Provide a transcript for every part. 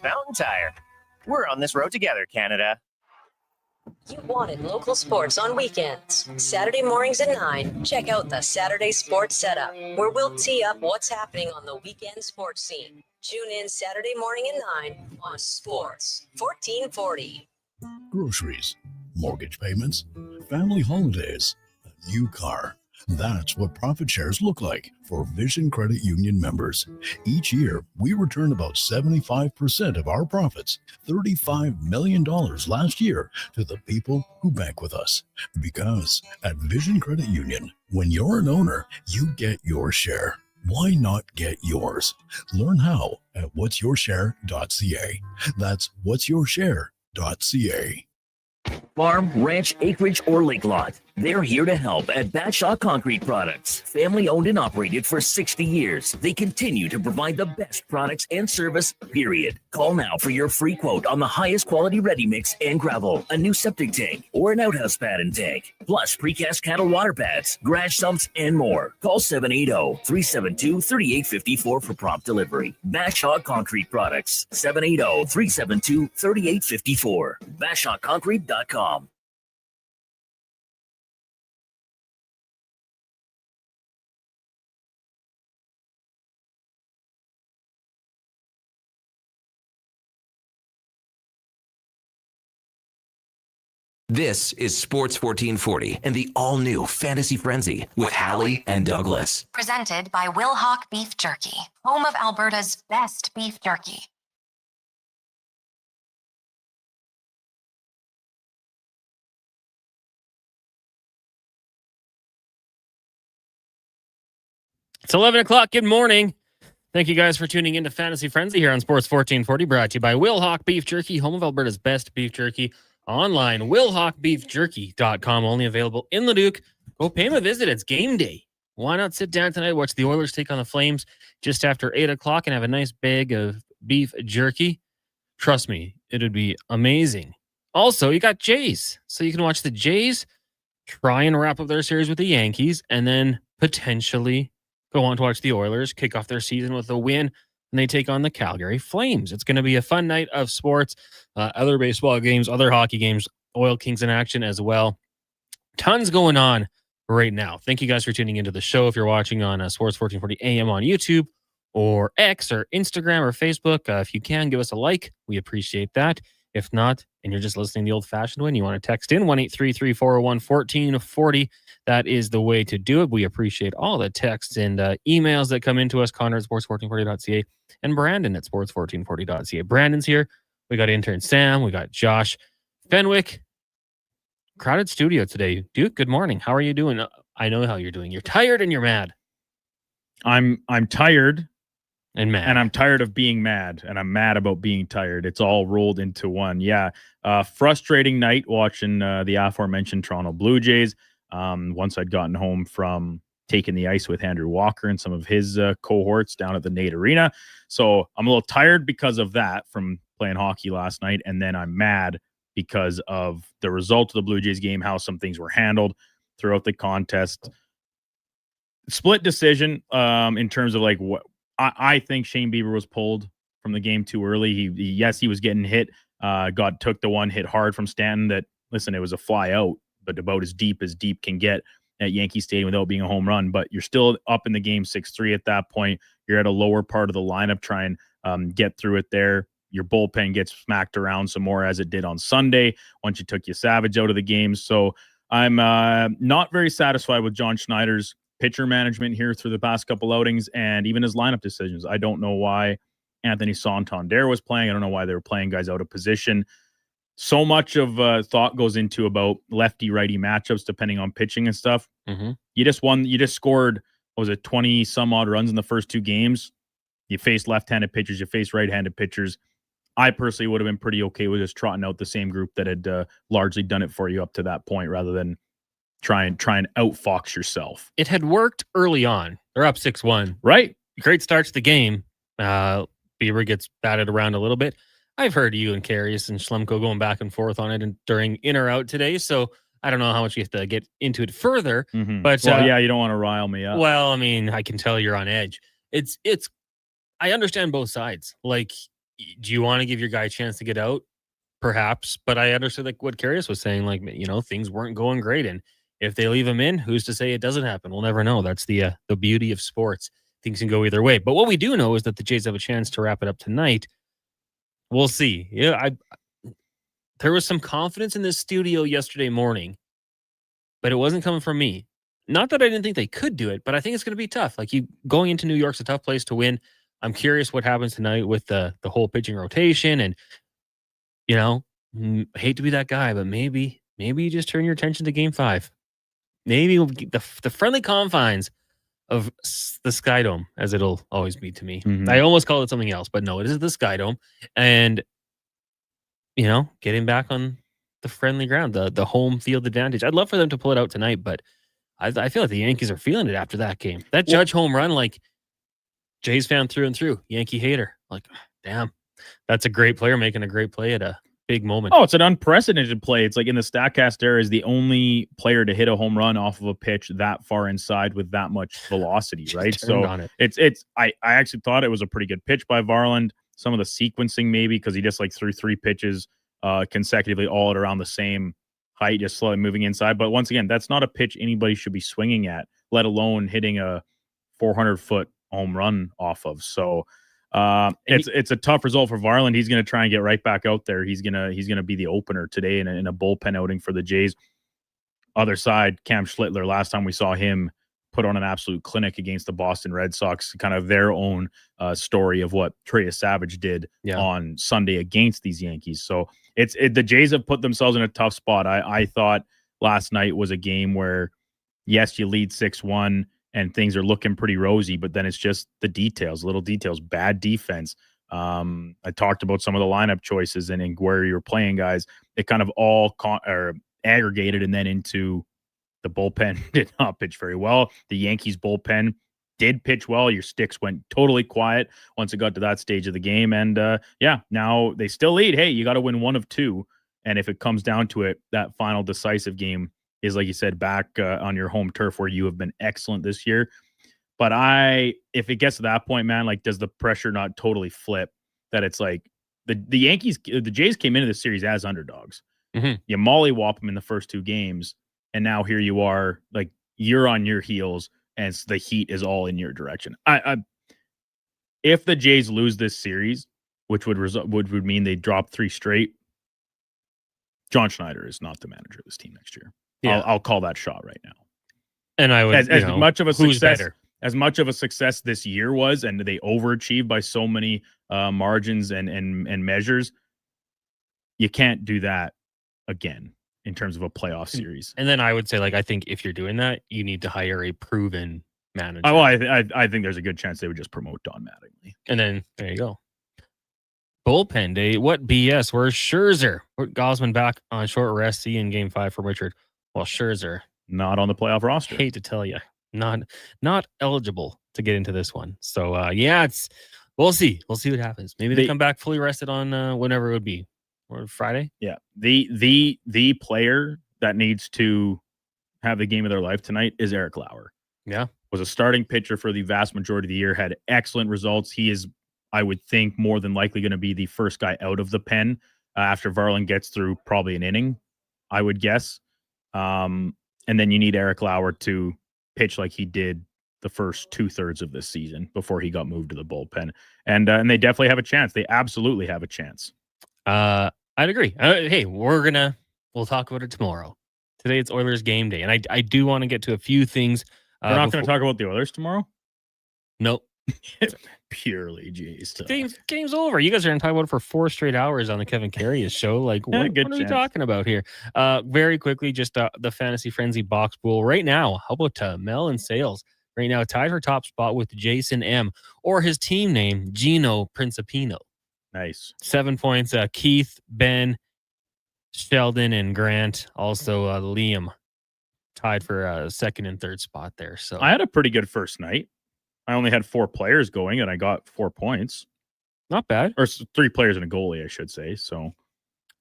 Fountain Tire. We're on this road together, Canada. You wanted local sports on weekends. Saturday mornings at 9, check out the Saturday Sports Setup, where we'll tee up what's happening on the weekend sports scene. Tune in Saturday morning at 9 on Sports 1440. Groceries, mortgage payments, family holidays, a new car. That's what profit shares look like for Vision Credit Union members. Each year, we return about 75% of our profits, $35 million last year, to the people who bank with us. Because at Vision Credit Union, when you're an owner, you get your share. Why not get yours? Learn how at whatsyourshare.ca. That's whatsyourshare.ca. Farm, ranch, acreage, or lake lot. They're here to help at Batshaw Concrete Products. Family owned and operated for 60 years. They continue to provide the best products and service, period. Call now for your free quote on the highest quality ready mix and gravel, a new septic tank, or an outhouse pad and tank, plus precast cattle water pads, garage sumps, and more. Call 780-372-3854 for prompt delivery. Batshaw Concrete Products, 780-372-3854. BatshawConcrete.com. This is Sports 1440 and the all-new Fantasy Frenzy with Halley and Douglas. Presented by Wilhauk Beef Jerky, home of Alberta's best beef jerky. It's 11 o'clock. Good morning. Thank you guys for tuning in to Fantasy Frenzy here on Sports 1440, brought to you by Wilhauk Beef Jerky, home of Alberta's best beef jerky. Online, WilhaukBeefJerky.com, only available in Leduc. Go pay him a visit. It's game day. Why not sit down tonight, watch the Oilers take on the Flames just after 8 o'clock and have a nice bag of beef jerky? Trust me, it would be amazing. Also, you got Jays, so you can watch the Jays try and wrap up their series with the Yankees and then potentially go on to watch the Oilers kick off their season with a win, and they take on the Calgary Flames. It's going to be a fun night of sports, other baseball games, other hockey games, Oil Kings in action as well. Tons going on right now. Thank you guys for tuning into the show. If you're watching on Sports 1440 AM on YouTube or X or Instagram or Facebook, if you can, give us a like. We appreciate that. If not, and you're just listening the old-fashioned way, and you want to text in 1-833-401-1440, that is the way to do it. We appreciate all the texts and emails that come into us. Connor at sports1440.ca and Brandon at sports1440.ca. Brandon's here. We got intern Sam. We got Josh Fenwick. Crowded studio today. Duke, good morning. How are you doing? I know how you're doing. You're tired and you're mad. I'm tired. And mad. And I'm tired of being mad, and I'm mad about being tired. It's all rolled into one. Yeah. Frustrating night watching the aforementioned Toronto Blue Jays. Once I'd gotten home from taking the ice with Andrew Walker and some of his cohorts down at the Nate Arena. So I'm a little tired because of that from playing hockey last night. And then I'm mad because of the result of the Blue Jays game, how some things were handled throughout the contest. Split decision in terms of like what, I think Shane Bieber was pulled from the game too early. He was getting hit. Took the one hit hard from Stanton that, listen, it was a fly out, but about as deep can get at Yankee Stadium without being a home run. But you're still up in the game 6-3 at that point. You're at a lower part of the lineup. Try and get through it there. Your bullpen gets smacked around some more as it did on Sunday once you took your Savage out of the game. So I'm not very satisfied with John Schneider's pitcher management here through the past couple outings and even his lineup decisions. I don't know why Anthony Santander was playing. I don't know why they were playing guys out of position. So much of thought goes into about lefty-righty matchups depending on pitching and stuff. Mm-hmm. You just scored, 20 some odd runs in the first two games. You faced left-handed pitchers, you faced right-handed pitchers. I personally would have been pretty okay with just trotting out the same group that had largely done it for you up to that point rather than try and outfox yourself. It had worked early on. They're up 6-1. Right. Great start to the game. Bieber gets batted around a little bit. I've heard you and Karius and Schlemko going back and forth on it during in or out today, so I don't know how much you have to get into it further. Mm-hmm. But you don't want to rile me up. Well, I mean, I can tell you're on edge. It's. I understand both sides. Like, do you want to give your guy a chance to get out? Perhaps, but I understood like what Karius was saying, like, things weren't going great, and if they leave him in, who's to say it doesn't happen? We'll never know. That's the beauty of sports. Things can go either way. But what we do know is that the Jays have a chance to wrap it up tonight. We'll see. Yeah, there was some confidence in this studio yesterday morning, but it wasn't coming from me. Not that I didn't think they could do it, but I think it's going to be tough. Like, going into New York's a tough place to win. I'm curious what happens tonight with the whole pitching rotation, and hate to be that guy, but maybe you just turn your attention to Game 5. Maybe the friendly confines of the Sky Dome, as it'll always be to me. Mhm. I almost call it something else, but no, it is the Sky Dome, and getting back on the friendly ground, the home field advantage. I'd love for them to pull it out tonight, but I feel like the Yankees are feeling it after that game. That Judge home run, like, Jays fan through and through, Yankee hater. Like, damn, that's a great player making a great play at a big moment. Oh, it's an unprecedented play. It's like in the StatCast era is the only player to hit a home run off of a pitch that far inside with that much velocity, right? So I actually thought it was a pretty good pitch by Varland. Some of the sequencing maybe because he just like threw 3 pitches consecutively all at around the same height, just slowly moving inside. But once again, that's not a pitch anybody should be swinging at, let alone hitting a 400-foot home run off of. So it's a tough result for Varland. He's going to try and get right back out there. He's gonna be the opener today in a bullpen outing for the Jays. Other side, Cam Schlittler. Last time we saw him put on an absolute clinic against the Boston Red Sox. Kind of their own story of what Trey Savage did on Sunday against these Yankees. So the Jays have put themselves in a tough spot. I thought last night was a game where, yes, you lead 6-1. And things are looking pretty rosy, but then it's just the details, little details, bad defense. I talked about some of the lineup choices and where you're playing guys. It kind of all aggregated and then into the bullpen did not pitch very well. The Yankees bullpen did pitch well. Your sticks went totally quiet once it got to that stage of the game. And now they still lead. Hey, you got to win 1 of 2. And if it comes down to it, that final decisive game is, like you said, back on your home turf where you have been excellent this year. But if it gets to that point, man, like, does the pressure not totally flip that it's like the Jays came into the series as underdogs. Mm-hmm. You mollywop them in the first 2 games, and now here you are, like, you're on your heels, and the heat is all in your direction. If the Jays lose this series, which would mean they drop 3 straight, John Schneider is not the manager of this team next year. Yeah. I'll call that shot right now. And I would as much of a success better? As much of a success this year was, and they overachieved by so many margins and measures. You can't do that again in terms of a playoff series. And then I would say, like, I think if you're doing that, you need to hire a proven manager. Oh, I think there's a good chance they would just promote Don Mattingly. And then there you go. Bullpen day. What BS? Where's Scherzer? Put Gosman back on short rest. See in Game 5 for Richard. Well, Scherzer, not on the playoff roster. Hate to tell you, not eligible to get into this one. So we'll see. We'll see what happens. Maybe they come back fully rested on whenever it would be, or Friday. Yeah, the player that needs to have the game of their life tonight is Eric Lauer. Yeah, was a starting pitcher for the vast majority of the year. Had excellent results. He is, I would think, more than likely going to be the first guy out of the pen after Varland gets through probably an inning, I would guess. And then you need Eric Lauer to pitch like he did the first 2/3 of this season before he got moved to the bullpen. And they definitely have a chance. They absolutely have a chance. I'd agree. Hey, we'll talk about it tomorrow. Today it's Oilers game day. And I do want to get to a few things. We're not going to talk about the Oilers tomorrow? Nope. Purely Jays stuff. Game's over. You guys are going to talk about it for 4 straight hours on the Kevin Karius show. Like, what are we talking about here? Very quickly, just the Fantasy Frenzy box pool right now. How about Mel and Sales right now tied for top spot with Jason M, or his team name Gino Principino. Nice. 7 points. Keith, Ben, Sheldon, and Grant. Also Liam tied for second and third spot there. So I had a pretty good first night. I only had 4 players going, and I got 4 points. Not bad. Or 3 players and a goalie, I should say. So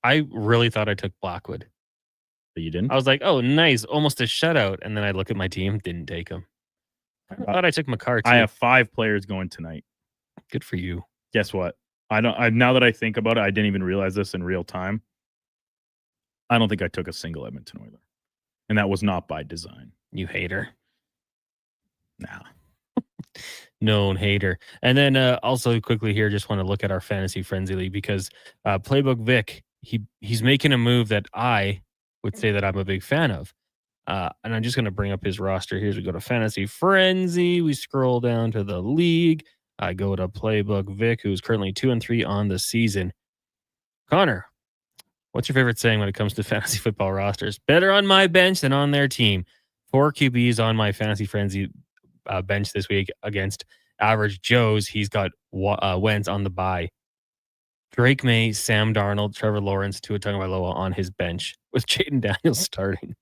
I really thought I took Blackwood. But you didn't? I was like, oh, nice. Almost a shutout. And then I look at my team. Didn't take him. I thought I took McCarthy. I have 5 players going tonight. Good for you. Guess what? Now that I think about it, I didn't even realize this in real time. I don't think I took a single Edmonton Oiler. And that was not by design. You hater. Nah. Known hater. And then also quickly here, just want to look at our Fantasy Frenzy League because Playbook Vic, he's making a move that I would say that I'm a big fan of. And I'm just going to bring up his roster. Here we go to Fantasy Frenzy. We scroll down to the league. I go to Playbook Vic, who's currently 2-3 on the season. Connor, what's your favorite saying when it comes to fantasy football rosters? Better on my bench than on their team. 4 QBs on my Fantasy Frenzy bench this week against average Joes. He's got Wentz on the bye. Drake May, Sam Darnold, Trevor Lawrence, Tua Tagovailoa on his bench with Jaden Daniels starting.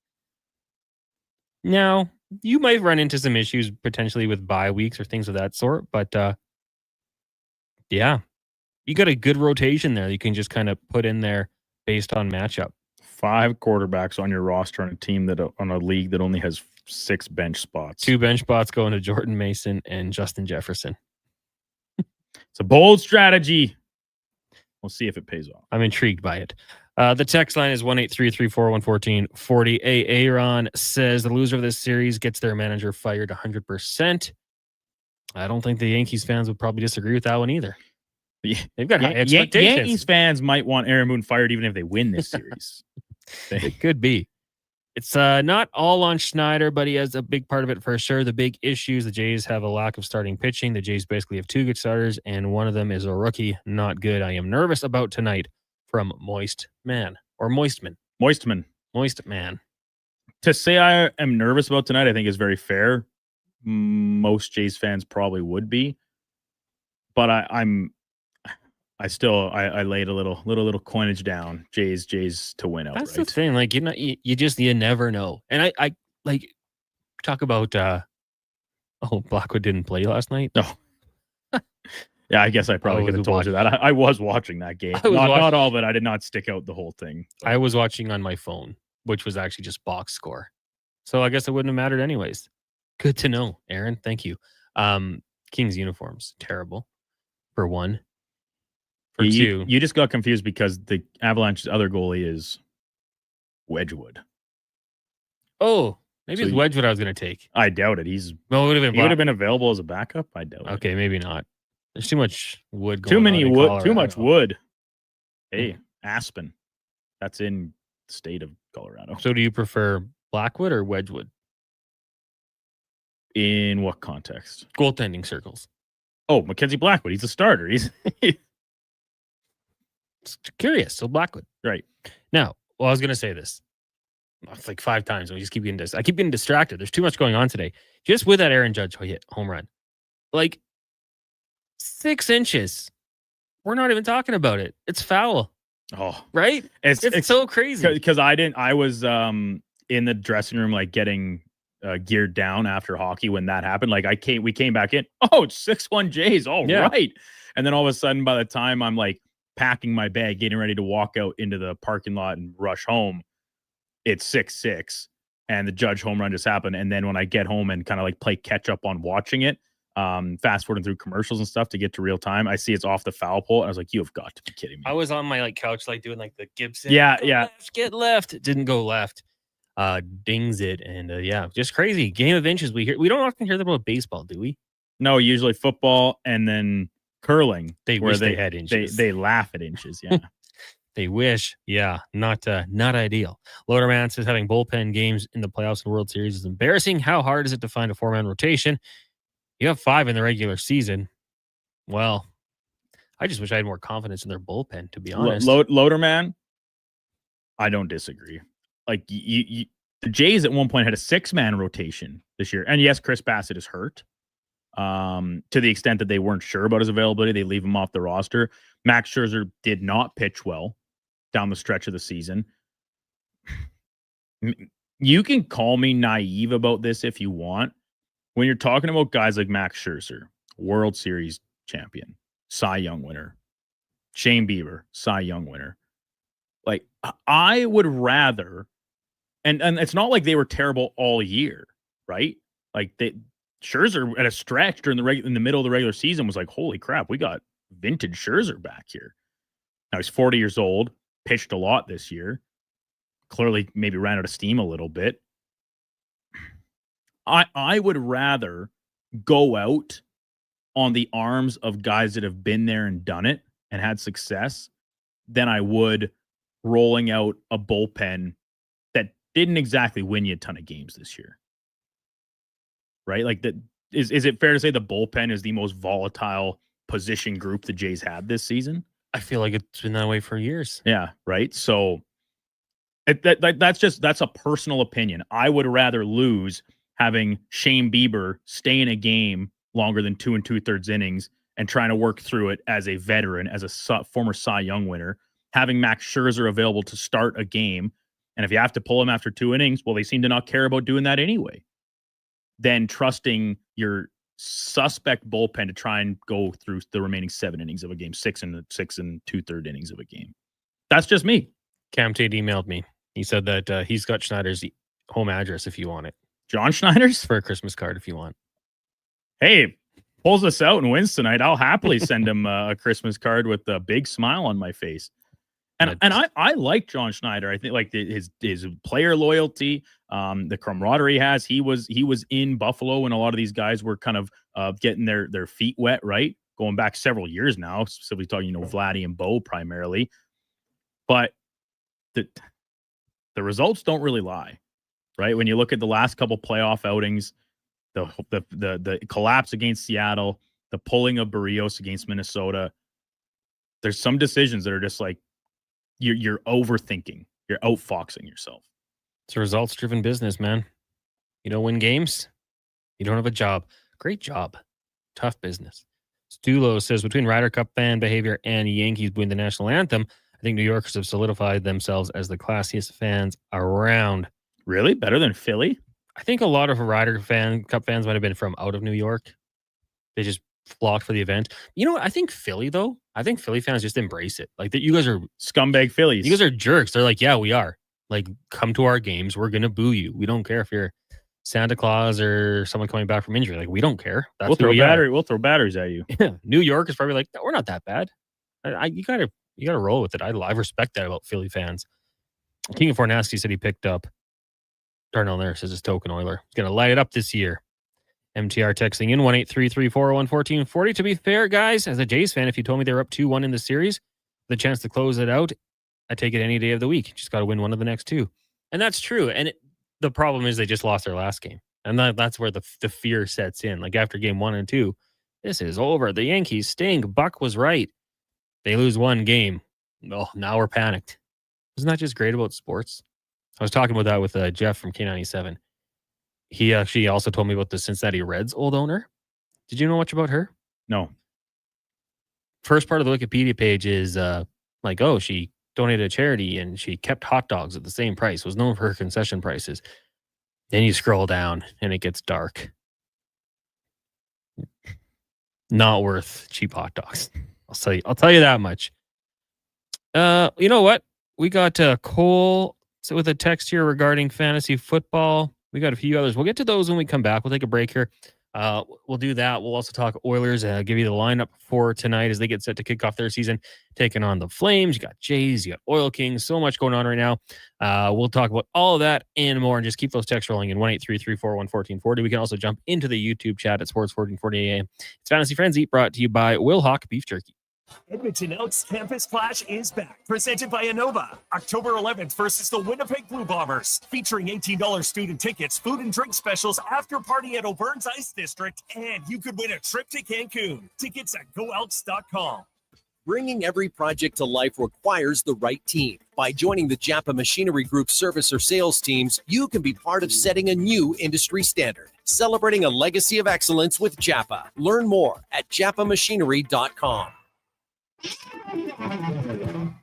Now, you might run into some issues potentially with bye weeks or things of that sort, but yeah, you got a good rotation there. You can just kind of put in there based on matchup. 5 quarterbacks on your roster on a team on a league that only has 6 bench spots. 2 bench spots going to Jordan Mason and Justin Jefferson. It's a bold strategy. We'll see if it pays off. I'm intrigued by it. The text line is 1-833-401-1440. Aaron says the loser of this series gets their manager fired 100%. I don't think the Yankees fans would probably disagree with that one either. They've got high expectations. Yankees fans might want Aaron Boone fired even if they win this series. It could be. It's not all on Schneider, but he has a big part of it for sure. The big issues, the Jays have a lack of starting pitching. The Jays basically have 2 good starters, and one of them is a rookie. Not good. I am nervous about tonight. From Moist Man or Moistman. Moist Man. To say I am nervous about tonight, I think is very fair. Most Jays fans probably would be, but I laid a little coinage down. Jays to win outright. That's the thing. Like, you never know. And I like talk about Blackwood didn't play last night. No. Yeah, I guess I probably could have told you that. I was watching that game. Not all of it. I did not stick out the whole thing. I was watching on my phone, which was actually just box score. So I guess it wouldn't have mattered anyways. Good to know, Aaron. Thank you. Kings uniforms, terrible. For one. For two. You just got confused because the Avalanche's other goalie is Wedgwood. Oh, maybe it's Wedgwood I was going to take. I doubt it. He would have been available as a backup. I doubt it. Okay, maybe not. There's too much wood going Too much wood. Mm-hmm. Hey, Aspen. That's in the state of Colorado. So do you prefer Blackwood or Wedgwood? In what context? Goaltending circles. Oh, Mackenzie Blackwood. He's a starter. He's curious. So Blackwood. Right. Now, I was going to say this. It's like 5 times. I keep getting distracted. There's too much going on today. Just with that Aaron Judge home run. Like, 6 inches. We're not even talking about it. It's foul. Oh, right? It's so crazy. Because I was in the dressing room, like getting geared down after hockey when that happened. Like we came back in. Oh, it's 6-1 Jays. All right. And then all of a sudden, by the time I'm like packing my bag, getting ready to walk out into the parking lot and rush home, it's 6-6. And the Judge home run just happened. And then when I get home and kind of like play catch up on watching it, fast forwarding through commercials and stuff to get to real time, I see it's off the foul pole. And I was like, you have got to be kidding me. I was on my couch, doing the Gibson. Yeah. Get left. It didn't go left. Dings it. And just crazy. Game of inches. We don't often hear about baseball, do we? No, usually football and then curling. They wish they had inches. They laugh at inches. Yeah. They wish. Yeah. Not ideal. Loderman says having bullpen games in the playoffs and World Series is embarrassing. How hard is it to find a 4-man rotation? You have 5 in the regular season. Well, I just wish I had more confidence in their bullpen, to be honest. Loderman, I don't disagree. Like, the Jays at one point had a 6-man rotation this year. And yes, Chris Bassett is hurt. To the extent that they weren't sure about his availability, they leave him off the roster. Max Scherzer did not pitch well down the stretch of the season. You can call me naive about this if you want. When you're talking about guys like Max Scherzer, World Series champion, Cy Young winner, Shane Bieber, Cy Young winner, like, I would rather, and it's not like they were terrible all year, right? Like, Scherzer at a stretch during in the middle of the regular season was like, holy crap, we got vintage Scherzer back here. Now he's 40 years old, pitched a lot this year. Clearly maybe ran out of steam a little bit. I would rather go out on the arms of guys that have been there and done it and had success than I would rolling out a bullpen that didn't exactly win you a ton of games this year. Right? Like, that is it fair to say the bullpen is the most volatile position group the Jays had this season? I feel like it's been that way for years. Yeah, right. So that's a personal opinion. I would rather lose having Shane Bieber stay in a game longer than 2 2/3 innings and trying to work through it as a veteran, as a former Cy Young winner, having Max Scherzer available to start a game. And if you have to pull him after 2 innings, well, they seem to not care about doing that anyway. Then trusting your suspect bullpen to try and go through the remaining 7 innings of a game, 6 and 2/3 innings of a game. That's just me. Cam Tate emailed me. He said that he's got Schneider's home address if you want it. John Schneider's? For a Christmas card if you want. Hey, pulls us out and wins tonight, I'll happily send him a Christmas card with a big smile on my face. And I like John Schneider. I think like his player loyalty, the camaraderie he has. He was in Buffalo when a lot of these guys were kind of getting their feet wet, right? Going back several years now, specifically talking, Vladdy and Bo primarily. But the results don't really lie, right? When you look at the last couple playoff outings, the collapse against Seattle, the pulling of Barrios against Minnesota, there's some decisions that are just like, you're overthinking. You're outfoxing yourself. It's a results-driven business, man. You don't win games, you don't have a job. Great job. Tough business. Stulo says, between Ryder Cup fan behavior and Yankees win the national anthem, I think New Yorkers have solidified themselves as the classiest fans around. Really? Better than Philly? I think a lot of Ryder Cup fans might have been from out of New York. They just flocked for the event. You know what? I think Philly, though, Philly fans just embrace it. Like, that you guys are scumbag Phillies. You guys are jerks. They're like, yeah, we are. Like, come to our games. We're going to boo you. We don't care if you're Santa Claus or someone coming back from injury. Like, we don't care. We'll throw batteries at you. Yeah. New York is probably like, no, we're not that bad. You gotta roll with it. I respect that about Philly fans. King of Fornasty said he picked up Darnell Nurse as his token Oiler. He's gonna light it up this year. MTR texting in 1-833-401-1440. To be fair, guys, as a Jays fan, if you told me they were up 2-1 in the series, the chance to close it out, I take it any day of the week. Just got to win one of the next 2. And that's true. And the problem is they just lost their last game. And that's where the fear sets in. Like, after game 1 and 2, this is over. The Yankees stink. Buck was right. They lose one game. Oh, now we're panicked. Isn't that just great about sports? I was talking about that with Jeff from K97. He actually also told me about the Cincinnati Reds old owner. Did you know much about her? No. First part of the Wikipedia page is she donated to charity and she kept hot dogs at the same price, was known for her concession prices. Then you scroll down and it gets dark. Not worth cheap hot dogs. I'll tell you that much. You know what? We got Cole with a text here regarding fantasy football. We got a few others. We'll get to those when we come back. We'll take a break here. We'll do that. We'll also talk Oilers, give you the lineup for tonight as they get set to kick off their season, taking on the Flames. You got Jays, you got Oil Kings, so much going on right now. We'll talk about all of that and more, and just keep those texts rolling in 1-833-401-1440. We can also jump into the YouTube chat at Sports 1440 AM. It's Fantasy Frenzy, brought to you by Will Hawk Beef Jerky. Edmonton Elks Campus Clash is back, presented by Innova. October 11th versus the Winnipeg Blue Bombers, featuring $18 student tickets, food and drink specials, after party at O'Byrne's Ice District, and you could win a trip to Cancun. Tickets at GoElks.com. Bringing every project to life requires the right team. By joining the Japa Machinery Group service or sales teams, you can be part of setting a new industry standard. Celebrating a legacy of excellence with Japa. Learn more at japamachinery.com. An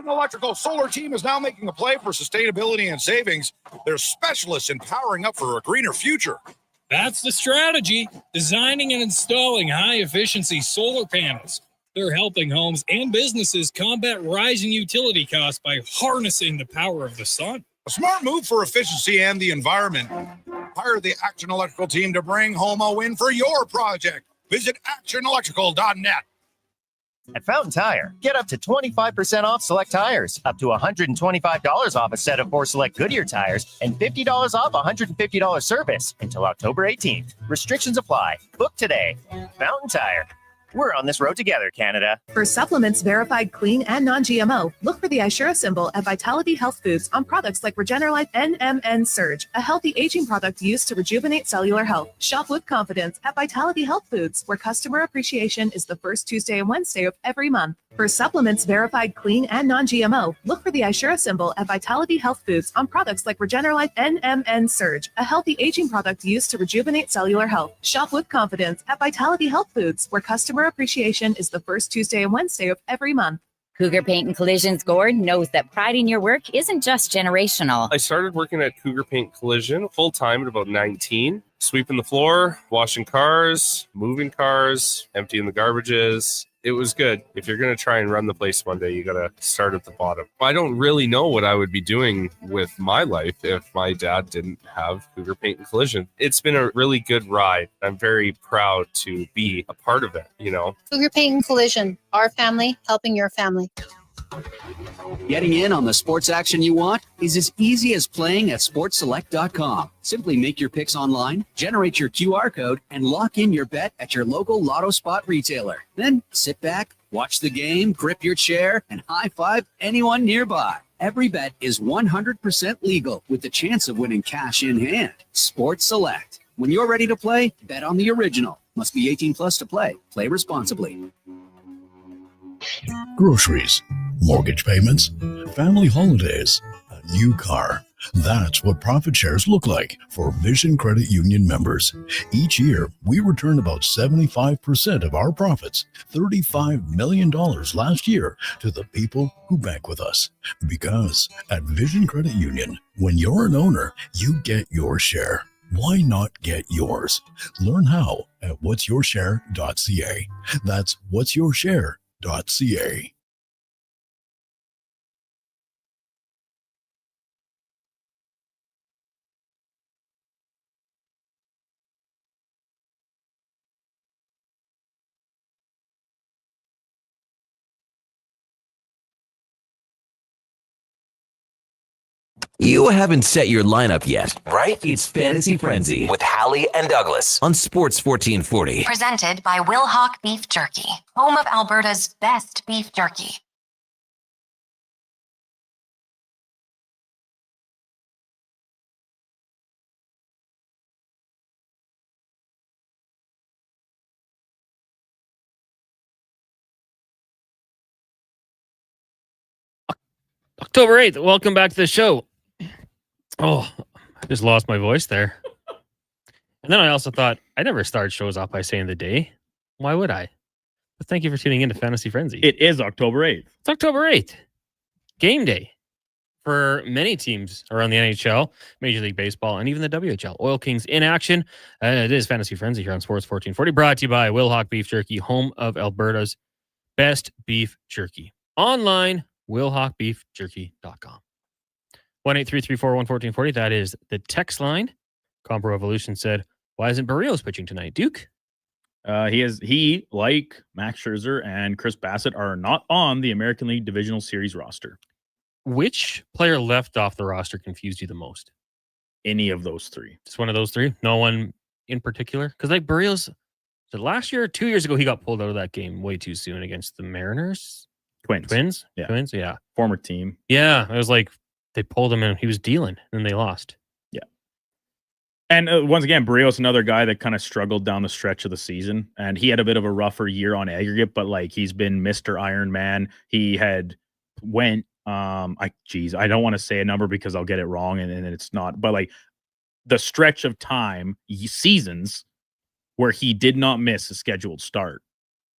electrical solar team is now making a play for sustainability and savings. They're specialists in powering up for a greener future. That's the strategy, designing and installing high-efficiency solar panels. They're helping homes and businesses combat rising utility costs by harnessing the power of the sun. A smart move for efficiency and the environment. Hire the Action Electrical team to bring home a win for your project. Visit actionelectrical.net. At Fountain Tire, get up to 25% off select tires, up to $125 off a set of 4 select Goodyear tires, and $50 off $150 service until October 18th. Restrictions apply. Book today. Fountain Tire. We're on this road together, Canada. For supplements verified clean and non-GMO, look for the Ishura symbol at Vitality Health Foods on products like Regenerlife NMN Surge, a healthy aging product used to rejuvenate cellular health. Shop with confidence at Vitality Health Foods, where customer appreciation is the first Tuesday and Wednesday of every month. For supplements verified clean and non-GMO, look for the Ishura symbol at Vitality Health Foods on products like Regenerlife NMN Surge, a healthy aging product used to rejuvenate cellular health. Shop with confidence at Vitality Health Foods, where customer appreciation is the first Tuesday and Wednesday of every month. Cougar Paint and Collision's Gord knows that pride in your work isn't just generational. I started working at Cougar Paint Collision full-time at about 19, sweeping the floor, washing cars, moving cars, emptying the garbages. It was good. If you're going to try and run the place one day, you got to start at the bottom. I don't really know what I would be doing with my life if my dad didn't have Cougar Paint and Collision. It's been a really good ride. I'm very proud to be a part of it, you know. Cougar Paint and Collision, our family helping your family. Getting in on the sports action you want is as easy as playing at sportselect.com. Simply make your picks online, generate your QR code, and lock in your bet at your local Lotto Spot retailer. Then sit back, watch the game, grip your chair, and high-five anyone nearby. Every bet is 100% legal with the chance of winning cash in hand. Sports Select. When you're ready to play, bet on the original. Must be 18 plus to play. Play responsibly. Groceries, mortgage payments, family holidays, a new car. That's what profit shares look like for Vision Credit Union members. Each year, we return about 75% of our profits, $35 million last year, to the people who bank with us. Because at Vision Credit Union, when you're an owner, you get your share. Why not get yours? Learn how at whatsyourshare.ca. That's whatsyourshare.ca. You haven't set your lineup yet, right? It's Fantasy Frenzy with Halley and Douglas on Sports 1440. Presented by Wilhauk Beef Jerky, home of Alberta's best beef jerky. October 8th. Welcome back to the show. Oh, I just lost my voice there. And then I also thought I never start shows off by saying the day. Why would I? But thank you for tuning in to Fantasy Frenzy. It is October 8th. It's October 8th. Game day for many teams around the NHL, Major League Baseball, and even the WHL. Oil Kings in action. It is Fantasy Frenzy here on Sports 1440, brought to you by Wilhauk Beef Jerky, home of Alberta's best beef jerky. Online, WilhaukBeefJerky.com. 1-833-401-1440. That is the text line. Compo Revolution said, why isn't Barrios pitching tonight? Duke? He, like Max Scherzer and Chris Bassett, are not on the American League Divisional Series roster. Which player left off the roster confused you the most? Any of those three. Just one of those three? No one in particular? Because like Barrios, last year, 2 years ago, he got pulled out of that game way too soon against the Mariners. Twins? Yeah. Twins, yeah. Former team. Yeah, it was like they pulled him and he was dealing and they lost. Yeah. And once again, Barrios, another guy that kind of struggled down the stretch of the season. And he had a bit of a rougher year on aggregate, but like he's been Mr. Iron Man. He had went, I don't want to say a number because I'll get it wrong and it's not, but like the stretch of time, seasons where he did not miss a scheduled start.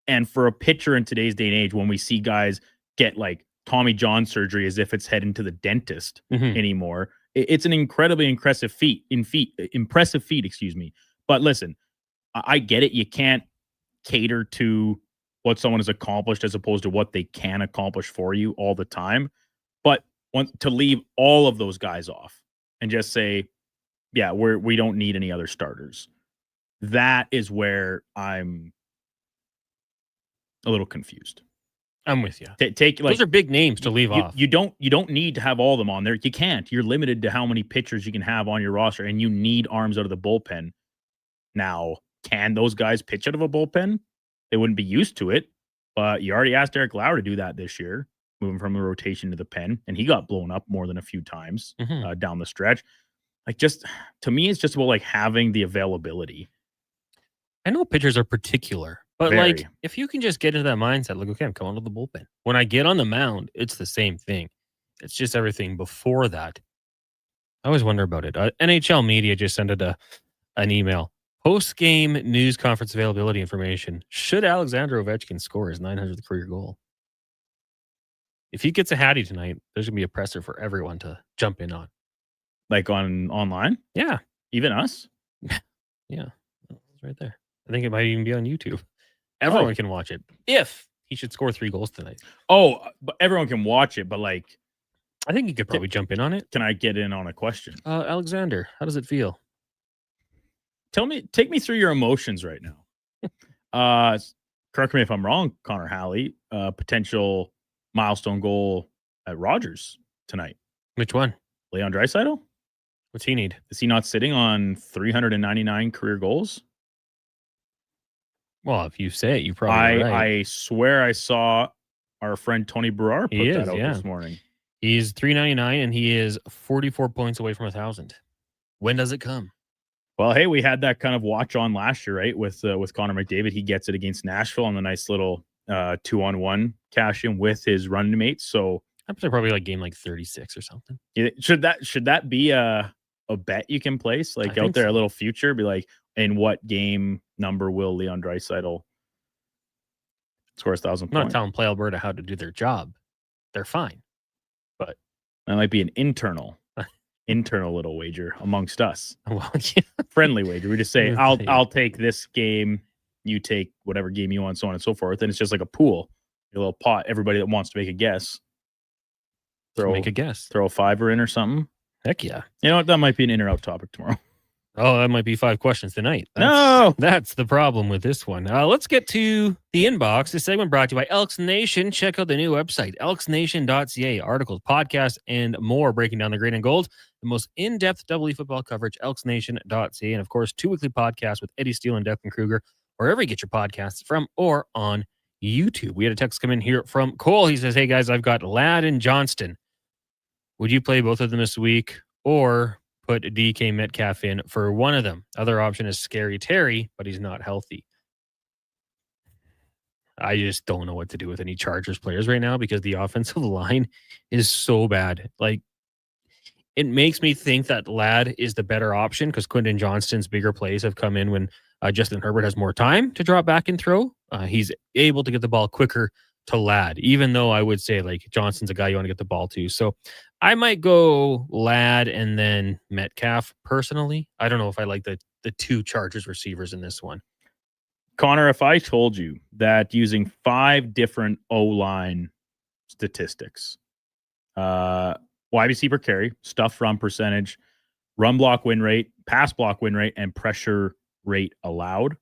And for a pitcher in today's day and age, when we see guys get like Tommy John surgery as if it's heading to the dentist anymore, it's an incredibly impressive feat. Excuse me. But listen, I get it. You can't cater to what someone has accomplished as opposed to what they can accomplish for you all the time. But to leave all of those guys off and just say, yeah, we don't need any other starters. That is where I'm a little confused. I'm with you. Take like those are big names to leave off. You don't need to have all of them on there. You can't. You're limited to how many pitchers you can have on your roster, and you need arms out of the bullpen. Now, can those guys pitch out of a bullpen? They wouldn't be used to it, but you already asked Eric Lauer to do that this year, moving from the rotation to the pen, and he got blown up more than a few times down the stretch. Like, just to me, it's just about like having the availability. I know pitchers are particular, but like if you can just get into that mindset, like, okay, I'm coming to the bullpen. When I get on the mound, it's the same thing. It's just everything before that. I always wonder about it. NHL media just sent an email. Post-game news conference availability information. Should Alexander Ovechkin score his 900th career goal? If he gets a Hattie tonight, there's going to be a presser for everyone to jump in on. Like online? Yeah. Even us? Yeah. It's right there. I think it might even be on YouTube. Everyone can watch it if he should score 3 goals tonight. Oh, but everyone can watch it, but like, I think you could probably jump in on it. Can I get in on a question? Alexander, how does it feel? Take me through your emotions right now. Correct me if I'm wrong, Connor Halley. Potential milestone goal at Rogers tonight. Which one? Leon Draisaitl? What's he need? Is he not sitting on 399 career goals? Well, if you say it, you probably right. I swear I saw our friend Tony Brouwer put that out this morning. He's 399 and he is 44 points away from 1,000. When does it come? Well, hey, we had that kind of watch on last year, right? With Connor McDavid. He gets it against Nashville on the nice little 2-on-1 cash in with his running mates. So I'm probably like game like 36 or something. Should that be a bet you can place? Like out there, a little future, be like, in what game number will Leon Draisaitl score 1,000 points? I'm not telling Play Alberta how to do their job. They're fine. But that might be an internal little wager amongst us. Well, yeah. Friendly wager. We just say, I'll take this game, you take whatever game you want, so on and so forth. And it's just like a pool, a little pot. Everybody that wants to make a guess, make a guess. Throw a $5 in or something. Heck yeah. You know what? That might be an in or out topic tomorrow. Oh, that might be 5 questions tonight. That's the problem with this one. Let's get to the inbox. This segment brought to you by Elks Nation. Check out the new website, elksnation.ca. Articles, podcasts, and more breaking down the green and gold. The most in-depth double E football coverage, elksnation.ca. And, of course, 2 weekly podcasts with Eddie Steele and Declan Kruger, wherever you get your podcasts from or on YouTube. We had a text come in here from Cole. He says, hey, guys, I've got Ladd and Johnston. Would you play both of them this week or put DK Metcalf in for one of them? Other option is Scary Terry, but he's not healthy. I just don't know what to do with any Chargers players right now because the offensive line is so bad. Like, it makes me think that Ladd is the better option because Quentin Johnston's bigger plays have come in when Justin Herbert has more time to drop back and throw. He's able to get the ball quicker to Ladd, even though I would say like Johnston's a guy you want to get the ball to. So I might go Ladd and then Metcalf personally. I don't know if I like the 2 Chargers receivers in this one. Connor, if I told you that using 5 different O-line statistics, wide receiver carry, stuff run percentage, run block win rate, pass block win rate, and pressure rate allowed,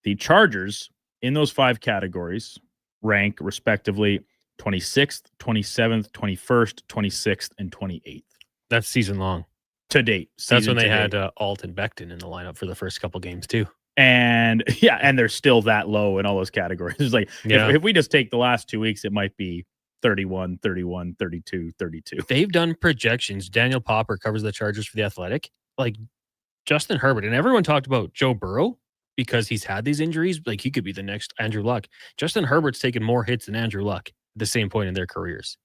the Chargers in those 5 categories rank respectively 26th, 27th, 21st, 26th, and 28th. That's season long. To date. That's when they had Alt and Becton in the lineup for the first couple games too. And yeah, and they're still that low in all those categories. It's like, if we just take the last 2 weeks, it might be 31, 31, 32, 32. They've done projections. Daniel Popper covers the Chargers for The Athletic. Like Justin Herbert, and everyone talked about Joe Burrow because he's had these injuries. Like he could be the next Andrew Luck. Justin Herbert's taken more hits than Andrew Luck at the same point in their careers.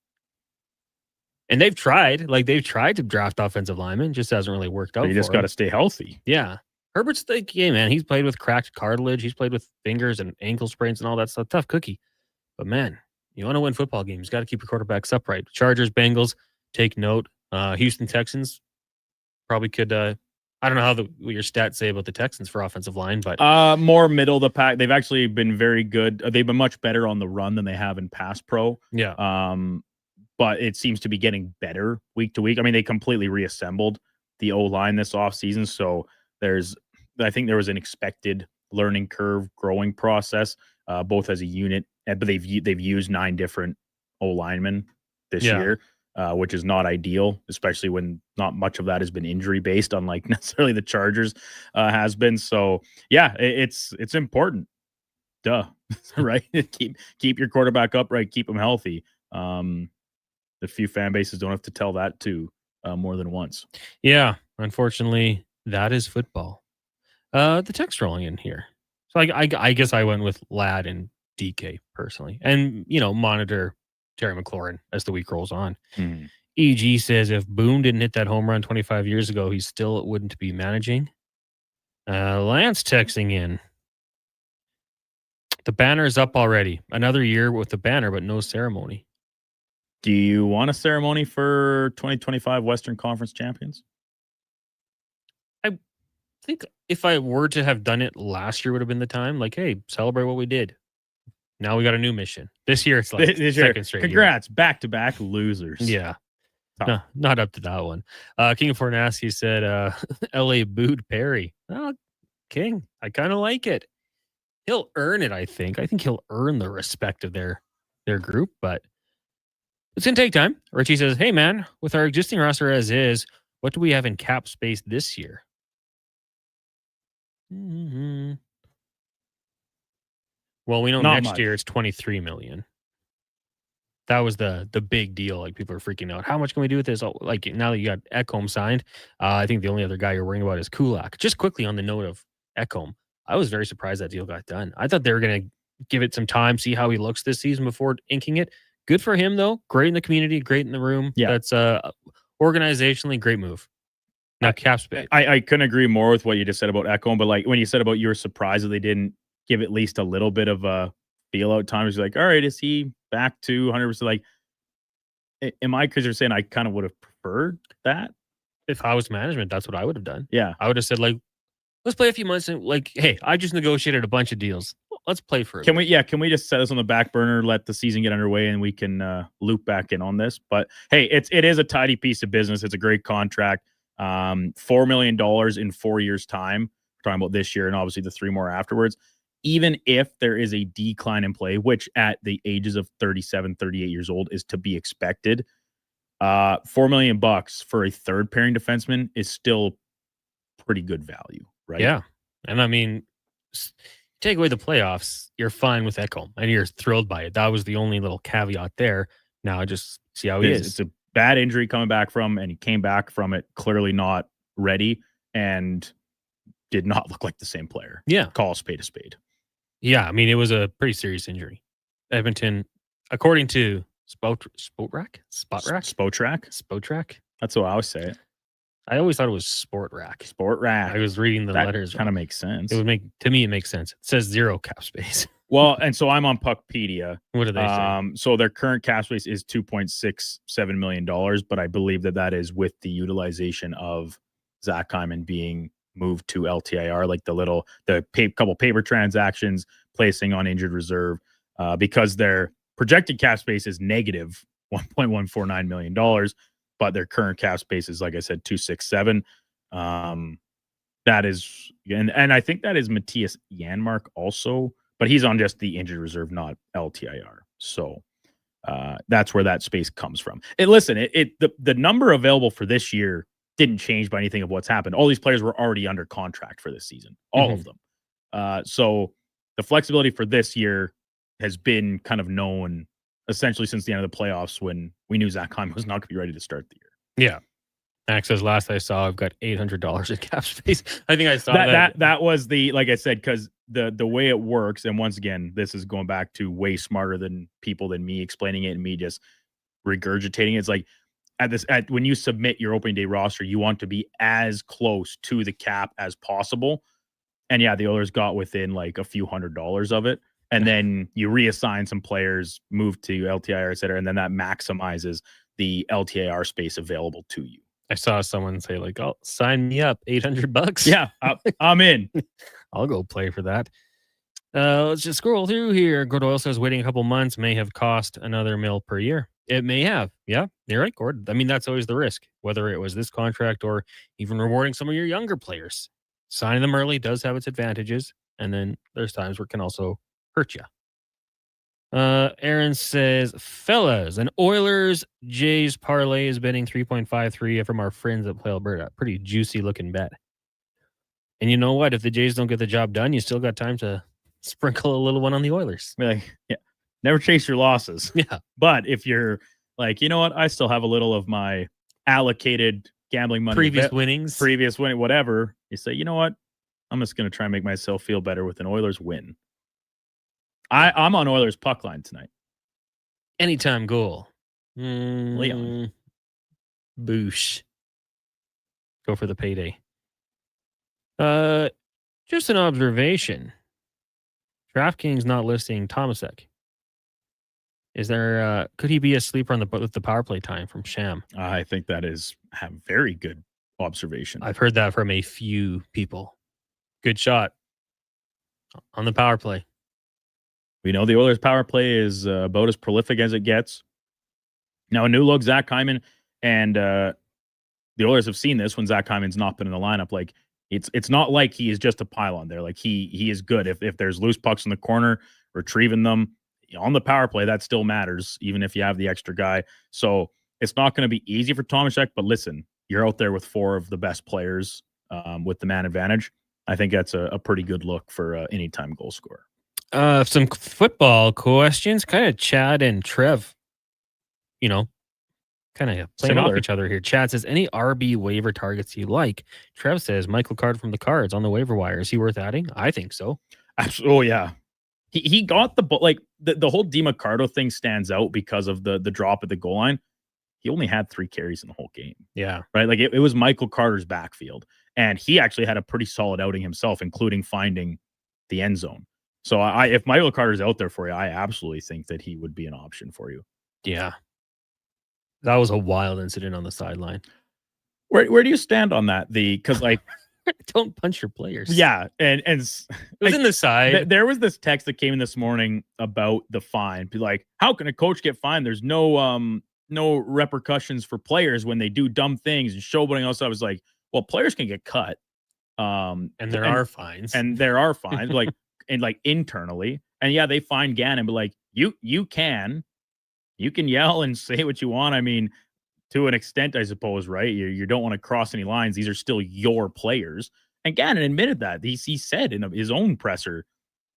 And they've tried to draft offensive linemen, just hasn't really worked out. But you just got to stay healthy. Yeah. Herbert's like, yeah, man, he's played with cracked cartilage. He's played with fingers and ankle sprains and all that stuff. Tough cookie. But man, you want to win football games, you got to keep your quarterbacks upright. Chargers, Bengals, take note. Houston Texans probably could, I don't know what your stats say about the Texans for offensive line, but more middle of the pack. They've actually been very good. They've been much better on the run than they have in pass pro. Yeah. But it seems to be getting better week to week. I mean, they completely reassembled the O-line this offseason. So I think there was an expected learning curve, growing process. both as a unit, but they've used 9 different O-linemen this year, which is not ideal, especially when not much of that has been injury based, unlike necessarily the Chargers has been. So yeah, it's important. Duh, right? keep your quarterback upright, keep him healthy. The few fan bases don't have to tell that too more than once. Yeah, unfortunately, that is football. The text rolling in here. So I guess I went with Ladd and DK personally, and monitor Terry McLaurin as the week rolls on. EG says if Boone didn't hit that home run 25 years ago, he still wouldn't be managing. Lance texting in. The banner is up already. Another year with the banner, but no ceremony. Do you want a ceremony for 2025 Western Conference champions? I think if I were to have done it last year would have been the time. Like, hey, celebrate what we did. Now we got a new mission. This year it's like second straight. Congrats, back-to-back losers. Yeah. No, not up to that one. King of Fornaski said LA booed Perry. Oh, King, I kind of like it. He'll earn it, I think. I think he'll earn the respect of their group, but it's going to take time. Richie says, hey, man, with our existing roster as is, what do we have in cap space this year? Mm-hmm. Well, we know Not next much. year it's $23 million. That was the big deal. Like, people are freaking out. How much can we do with this? Oh, like, now that you got Ekholm signed, I think the only other guy you're worrying about is Kulak. Just quickly on the note of Ekholm, I was very surprised that deal got done. I thought they were going to give it some time, see how he looks this season before inking it. Good for him, though. Great in the community, great in the room. Yeah. That's organizationally great move. Now, cap space. I couldn't agree more with what you just said about Ekholm, but like when you said about you were surprised that they didn't give at least a little bit of a feel out time, it's like, all right, is he back to 100%? Like, am I, because you're saying I kind of would have preferred that? If I was management, that's what I would have done. Yeah. I would have said, like, let's play a few months and, like, hey, I just negotiated a bunch of deals. Let's play for it. Can we just set this on the back burner, let the season get underway, and we can loop back in on this? But hey, it is a tidy piece of business. It's a great contract. $4 million in 4 years' time. We're talking about this year and obviously the 3 more afterwards. Even if there is a decline in play, which at the ages of 37, 38 years old is to be expected, $4 million for a third pairing defenseman is still pretty good value, right? Yeah. And I mean, take away the playoffs, you're fine with Ekholm and you're thrilled by it. That was the only little caveat there. Now just see how he is. It's a bad injury coming back from, and he came back from it clearly not ready and did not look like the same player. Yeah. Call a spade a spade. Yeah. I mean, it was a pretty serious injury. Edmonton, according to Spotrac. That's what I always say it. I always thought it was Sport Rack. I was reading the letters. Kind of makes sense. It makes sense. It says 0 cap space. Well, and so I'm on Puckpedia. What do they say? So their current cap space is $2.67 million, but I believe that is with the utilization of Zach Hyman being moved to LTIR, like couple paper transactions, placing on injured reserve, because their projected cap space is negative $1.149 million, but their current cap space is, like I said, 267. That is, and I think that is Matthias Janmark also, but he's on just the injured reserve, not LTIR. So that's where that space comes from. And listen, the number available for this year didn't change by anything of what's happened. All these players were already under contract for this season, all of them. So the flexibility for this year has been kind of known essentially since the end of the playoffs, when we knew Zach Hyman was not going to be ready to start the year. Yeah. Max says, last I saw, I've got $800 in cap space. I think I saw that was the, like I said, because the way it works, and once again, this is going back to way smarter than people than me explaining it and me just regurgitating it. It's like when you submit your opening day roster, you want to be as close to the cap as possible. And yeah, the Oilers got within like a few $100s of it. And then you reassign some players, move to LTIR, et cetera. And then that maximizes the LTIR space available to you. I saw someone say, like, oh, sign me up, $800. Yeah, I'm in. I'll go play for that. Let's just scroll through here. Good Oil says waiting a couple months may have cost another $1 per year. It may have. Yeah, you're right, Gordon. I mean, that's always the risk, whether it was this contract or even rewarding some of your younger players. Signing them early does have its advantages. And then there's times where it can also hurt you. Aaron says, fellas, an Oilers Jays parlay is betting 3.53 from our friends at Play Alberta. Pretty juicy looking bet. And you know what? If the Jays don't get the job done, you still got time to sprinkle a little one on the Oilers. Yeah, never chase your losses. Yeah. But if you're like, you know what? I still have a little of my allocated gambling money. Previous winnings. Previous winning, whatever. You say, you know what? I'm just going to try and make myself feel better with an Oilers win. I'm on Oilers puck line tonight. Anytime goal. Leon. Boosh. Go for the payday. Just an observation. DraftKings not listing Tomasek. Is there? Could he be a sleeper with the power play time from Sham? I think that is a very good observation. I've heard that from a few people. Good shot on the power play. We know the Oilers' power play is about as prolific as it gets. Now, a new look, Zach Hyman, and the Oilers have seen this when Zach Hyman's not been in the lineup. Like it's not like he is just a pylon there. Like he is good. If there's loose pucks in the corner, retrieving them on the power play, that still matters, even if you have the extra guy. So it's not going to be easy for Tomasek. But listen, you're out there with four of the best players with the man advantage. I think that's a pretty good look for anytime goal scorer. Some football questions, kind of Chad and Trev, kind of playing off each other here. Chad says, any RB waiver targets you like? Trev says, Michael Card from the Cards on the waiver wire. Is he worth adding? I think so. Absolutely. Oh, yeah. He got the whole DiMaccardo thing stands out because of the drop at the goal line. He only had 3 carries in the whole game. Yeah. Right? Like it was Michael Carter's backfield. And he actually had a pretty solid outing himself, including finding the end zone. So if Michael Carter's out there for you, I absolutely think that he would be an option for you. Yeah. That was a wild incident on the sideline. Where do you stand on that? Because don't punch your players. Yeah. And it was in the side. There was this text that came in this morning about the fine. Be like, how can a coach get fined? There's no repercussions for players when they do dumb things and showboating else. I was like, well, players can get cut. And there are fines. And there are fines. And internally, and yeah, they find Gannon, but you can yell and say what you want. I mean, to an extent, I suppose, right? You don't want to cross any lines. These are still your players. And Gannon admitted that. He said in his own presser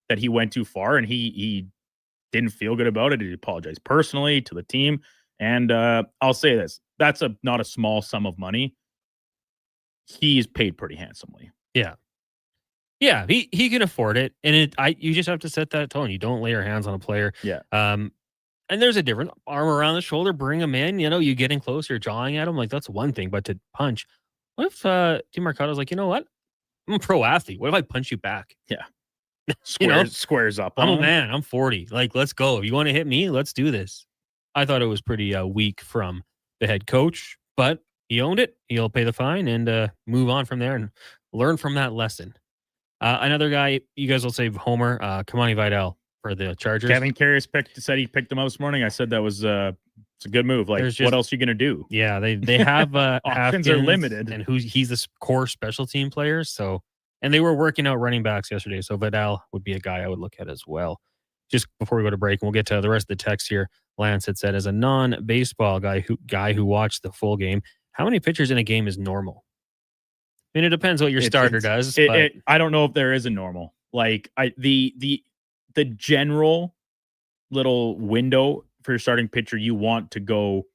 that he went too far, and he didn't feel good about it. He apologized personally to the team. And I'll say this: that's not a small sum of money. He's paid pretty handsomely. Yeah. Yeah, he can afford it, and you just have to set that tone. You don't lay your hands on a player. Yeah. And there's a different arm around the shoulder, bring him in. You getting closer, jawing at him, like that's one thing. But to punch, what if DiMarcado's like, you know what? I'm a pro athlete. What if I punch you back? Yeah. Squares up. I'm a man. I'm 40. Like, let's go. If you want to hit me, let's do this. I thought it was pretty weak from the head coach, but he owned it. He'll pay the fine and move on from there and learn from that lesson. Another guy, you guys will say Homer, Kamani Vidal for the Chargers. Kevin Karras said he picked him up this morning. I said that was it's a good move. Like, what else are you going to do? Yeah, they have options are limited, and he's a core special team player. So, and they were working out running backs yesterday. So Vidal would be a guy I would look at as well. Just before we go to break, and we'll get to the rest of the text here. Lance had said, as a non-baseball guy who watched the full game, how many pitchers in a game is normal? I mean, it depends what your starter does. I don't know if there is a normal. Like the general little window for your starting pitcher, you want to go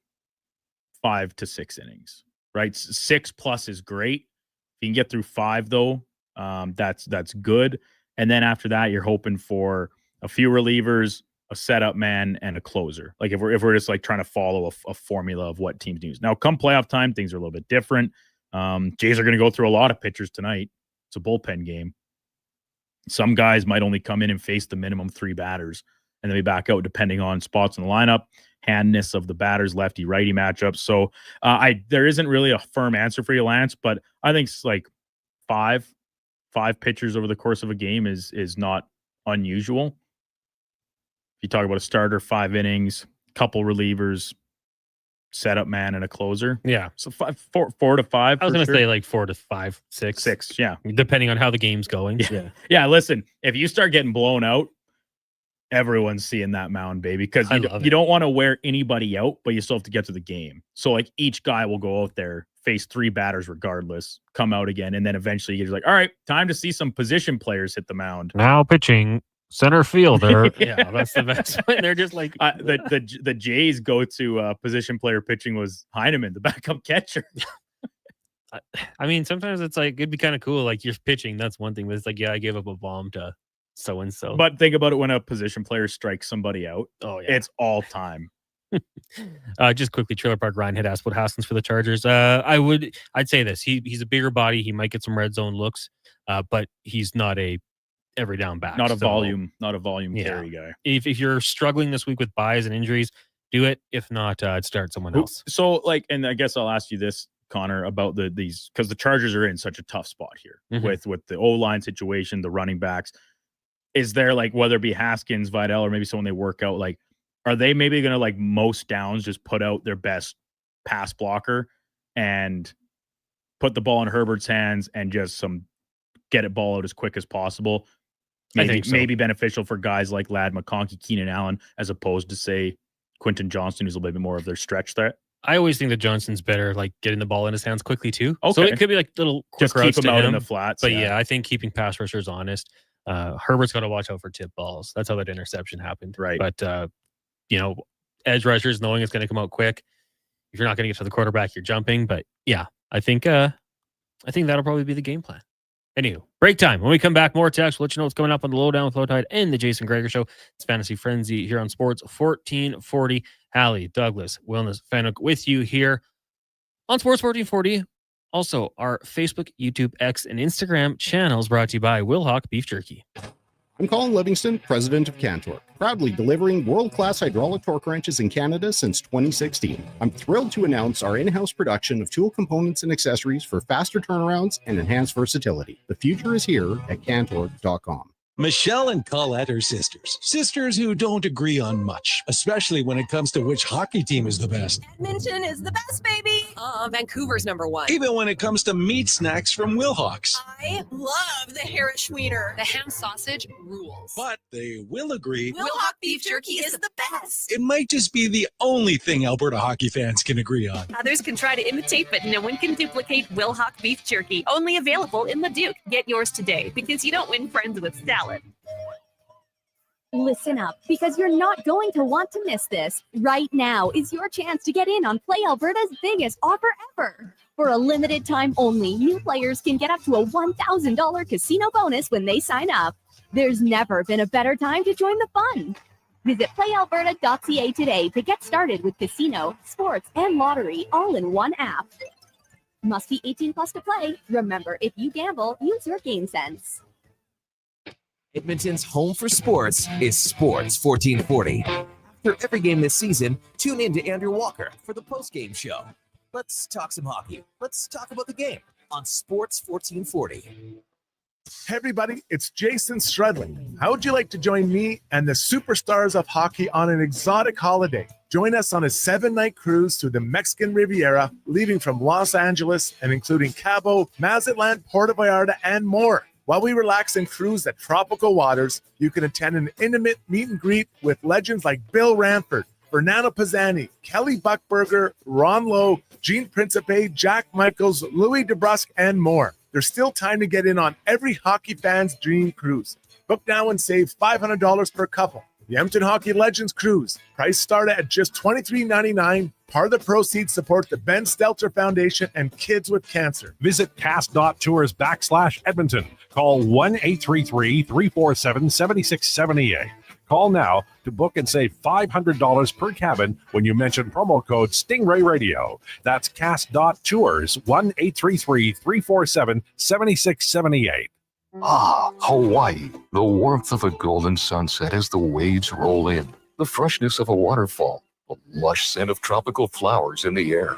5 to 6 innings, right? 6+ is great. If you can get through 5, though, that's good. And then after that, you're hoping for a few relievers, a setup man, and a closer. Like if we're just like trying to follow a formula of what teams use. Now, come playoff time, things are a little bit different. Jays are going to go through a lot of pitchers tonight. It's a bullpen game. Some guys might only come in and face the minimum 3 batters and then be back out depending on spots in the lineup, handness of the batters, lefty-righty matchups. So there isn't really a firm answer for you, Lance, but I think it's like 5 pitchers over the course of a game is not unusual. If you talk about a starter, 5 innings, couple relievers, setup man, and a closer. Yeah. So 4 to 5. I was going to say like 4 to 5, 6. 6, yeah. Depending on how the game's going. Yeah. Yeah, listen, if you start getting blown out, Everyone's seeing that mound, baby, because you it. don't want to wear anybody out, but you still have to get to the game. So like each guy will go out there, face 3 batters regardless, come out again, and then eventually you're like, all right, time to see some position players hit the mound. Now pitching center fielder. Yeah, that's the best. They're just like the Jays go to position player pitching was Heineman, the backup catcher. I mean, sometimes it's like it'd be kind of cool. Like you're pitching, that's one thing, but it's like, yeah, I gave up a bomb to so and so. But think about it when a position player strikes somebody out. Oh yeah, it's all time. Just quickly, Trailer Park Ryan had asked what Haskins for the Chargers. I'd say this: he's a bigger body. He might get some red zone looks, but he's not a every down back. Not a volume carry guy. If you're struggling this week with buys and injuries, do it. If not, I'd start someone else. So like, and I guess I'll ask you this, Connor, about these, because the Chargers are in such a tough spot here with the O-line situation, the running backs. Is there, like, whether it be Haskins, Vidal, or maybe someone they work out, like, are they maybe going to, like, most downs just put out their best pass blocker and put the ball in Herbert's hands and just get it ball out as quick as possible? Maybe beneficial for guys like Ladd McConkey, Keenan Allen, as opposed to, say, Quentin Johnston, who's a little bit more of their stretch threat. I always think that Johnson's better, like getting the ball in his hands quickly too. Okay. So it could be like little quick just keep routes him to out him. in the flats. But yeah, I think keeping pass rushers honest. Herbert's got to watch out for tip balls. That's how that interception happened. Right. But edge rushers knowing it's going to come out quick. If you're not going to get to the quarterback, you're jumping. But yeah, I think that'll probably be the game plan. Anywho, break time. When we come back, more text. We'll let you know what's coming up on the Lowdown with Lowtide and the Jason Greger Show. It's Fantasy Frenzy here on Sports 1440. Halley, Douglas, Wellness, Fanuc with you here on Sports 1440. Also, our Facebook, YouTube, X, and Instagram channels brought to you by Will Hawk Beef Jerky. I'm Colin Livingston, president of Cantor, proudly delivering world-class hydraulic torque wrenches in Canada since 2016. I'm thrilled to announce our in-house production of tool components and accessories for faster turnarounds and enhanced versatility. The future is here at Cantor.com. Michelle and Colette are sisters who don't agree on much, especially when it comes to which hockey team is the best. Edmonton is the best, baby. Vancouver's #1. Even when it comes to meat snacks from Wilhawks. I love the Harris Schweiner. The ham sausage rules. But they will agree Wilhawk beef jerky is the best. it might just be the only thing Alberta hockey fans can agree on. Others can try to imitate, but no one can duplicate Wilhawk beef jerky. Only available in Leduc. Get yours today, because you don't win friends with salad. Listen up, because you're not going to want to miss this. Right now is your chance to get in on Play Alberta's biggest offer ever. For a limited time only, new players can get up to a $1,000 casino bonus when they sign up. There's never been a better time to join the fun. Visit playalberta.ca today to get started with casino, sports, and lottery all in one app. Must be 18 plus to play. Remember, if you gamble, use your game sense. Edmonton's home for sports is Sports 1440. After every game this season, tune in to Andrew Walker for the post-game show. Let's talk some hockey. Let's talk about the game on Sports 1440. Hey everybody, it's Jason Strudling. How would you like to join me and the superstars of hockey on an exotic holiday? Join us on a 7-night cruise through the Mexican Riviera, leaving from Los Angeles and including Cabo, Mazatlan, Puerto Vallarta, and more. While we relax and cruise the tropical waters, you can attend an intimate meet and greet with legends like Bill Ranford, Fernando Pisani, Kelly Buckberger, Ron Lowe, Gene Principe, Jack Michaels, Louis DeBrusque, and more. There's still time to get in on every hockey fan's dream cruise. Book now and save $500 per couple. The Edmonton Hockey Legends Cruise. Price start at just $23.99. Part of the proceeds support the Ben Stelter Foundation and Kids with Cancer. Visit cast.tours/Edmonton. Call 1-833-347-7678. Call now to book and save $500 per cabin when you mention promo code Stingray Radio. That's cast.tours, 1-833-347-7678. Ah, Hawaii. The warmth of a golden sunset as the waves roll in. The freshness of a waterfall. The lush scent of tropical flowers in the air.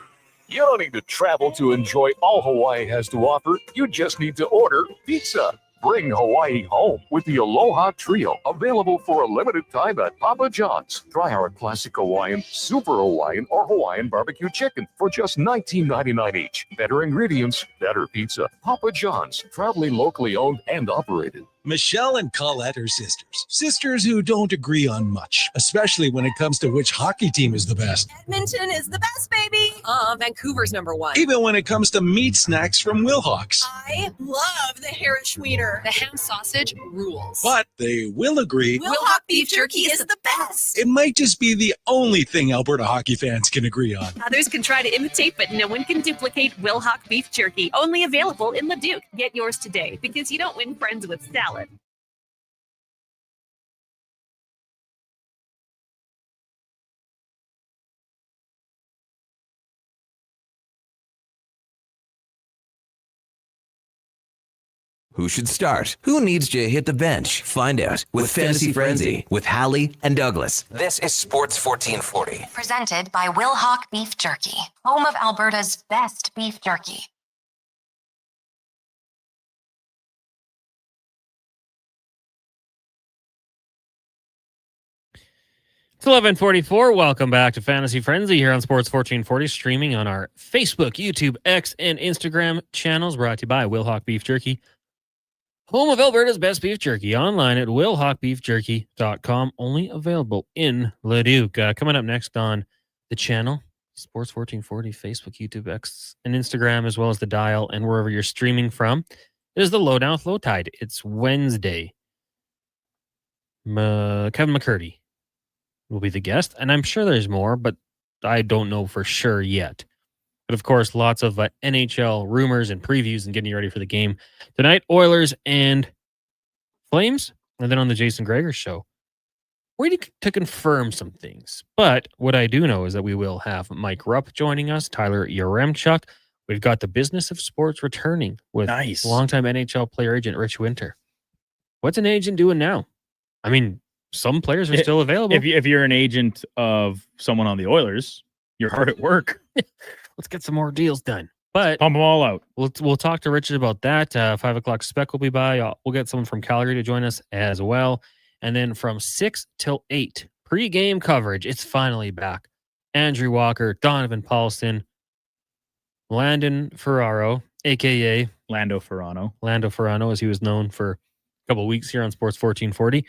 You don't need to travel to enjoy all Hawaii has to offer. You just need to order pizza. Bring Hawaii home with the Aloha Trio, available for a limited time at Papa John's. Try our classic Hawaiian, Super Hawaiian, or Hawaiian barbecue chicken for just $19.99 each. Better ingredients, better pizza. Papa John's, proudly locally owned and operated. Michelle and Colette are sisters. Sisters who don't agree on much, especially when it comes to which hockey team is the best. Edmonton is the best, baby. Vancouver's number one. Even when it comes to meat snacks from Wilhawks. I love the Harris-Schweiner. The ham sausage rules. But they will agree Wilhock beef jerky is the best. it might just be the only thing Alberta hockey fans can agree on. Others can try to imitate, but no one can duplicate Wilhock beef jerky. Only available in Leduc. Get yours today because you don't win friends with salad. Who should start? Who needs to hit the bench? Find out with Fantasy Frenzy with Halley and Douglas. This is Sports 1440. Presented by Wilhock Beef Jerky, home of Alberta's best beef jerky. It's 11:44. Welcome back to Fantasy Frenzy here on Sports 1440, streaming on our Facebook, YouTube, X, and Instagram channels. Brought to you by Wilhock Beef Jerky, home of Alberta's best beef jerky. Online at wilhockbeefjerky.com. Only available in Leduc. Coming up next on the channel, Sports 1440, Facebook, YouTube, X, and Instagram, as well as the dial and wherever you're streaming from, is the Lowdown with Low Tide. It's Wednesday. Kevin McCurdy will be the guest, and I'm sure there's more, but I don't know for sure yet. But of course, lots of NHL rumors and previews and getting you ready for the game tonight. Oilers and Flames, and then on the Jason Greger show, waiting to confirm some things. But what I do know is that we will have Mike Rupp joining us, Tyler Yaremchuk. We've got the Business of Sports returning with longtime NHL player agent Rich Winter. What's an agent doing now? I mean, some players are still available. If you're an agent of someone on the Oilers, you're hard at work. Let's get some more deals done. But pump them all out. We'll talk to Richard about that. 5 o'clock spec will be by. We'll get someone from Calgary to join us as well. And then from 6 till 8, pre-game coverage. It's finally back. Andrew Walker, Donovan Paulson, Landon Ferraro, a.k.a. Lando Ferrano, as he was known for a couple of weeks here on Sports 1440.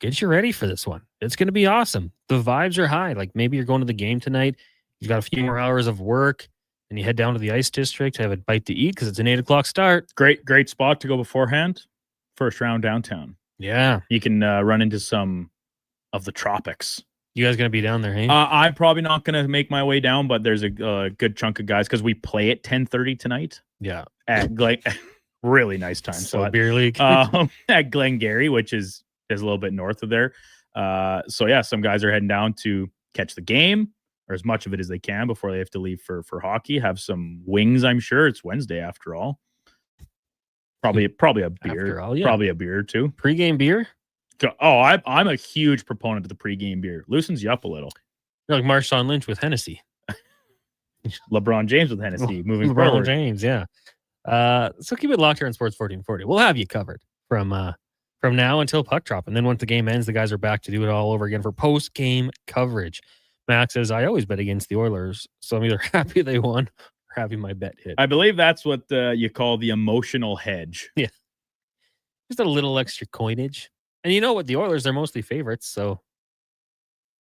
Get you ready for this one. It's going to be awesome. The vibes are high. Like maybe you're going to the game tonight. You've got a few more hours of work, and you head down to the Ice District to have a bite to eat because it's an 8 o'clock start. Great spot to go beforehand. First round downtown. Yeah. You can run into some of the tropics. You guys going to be down there, hey? I'm probably not going to make my way down, but there's a good chunk of guys because we play at 10:30 tonight. Yeah. At really nice time. So beer league. At Glengarry, which is a little bit north of there. So yeah, some guys are heading down to catch the game or as much of it as they can before they have to leave for hockey. Have some wings, I'm sure. It's Wednesday after all. Probably a beer. All, yeah. Probably a beer or two. Pre-game beer? Oh, I'm a huge proponent of the pre-game beer. Loosens you up a little. You're like Marshawn Lynch with Hennessy. LeBron James with Hennessy moving LeBron forward. James, yeah. So keep it locked here on Sports 1440. We'll have you covered from now until puck drop. And then once the game ends, the guys are back to do it all over again for post-game coverage. Max says, I always bet against the Oilers, so I'm either happy they won or happy my bet hit. I believe that's what you call the emotional hedge. Yeah. Just a little extra coinage. And you know what? The Oilers are mostly favorites, so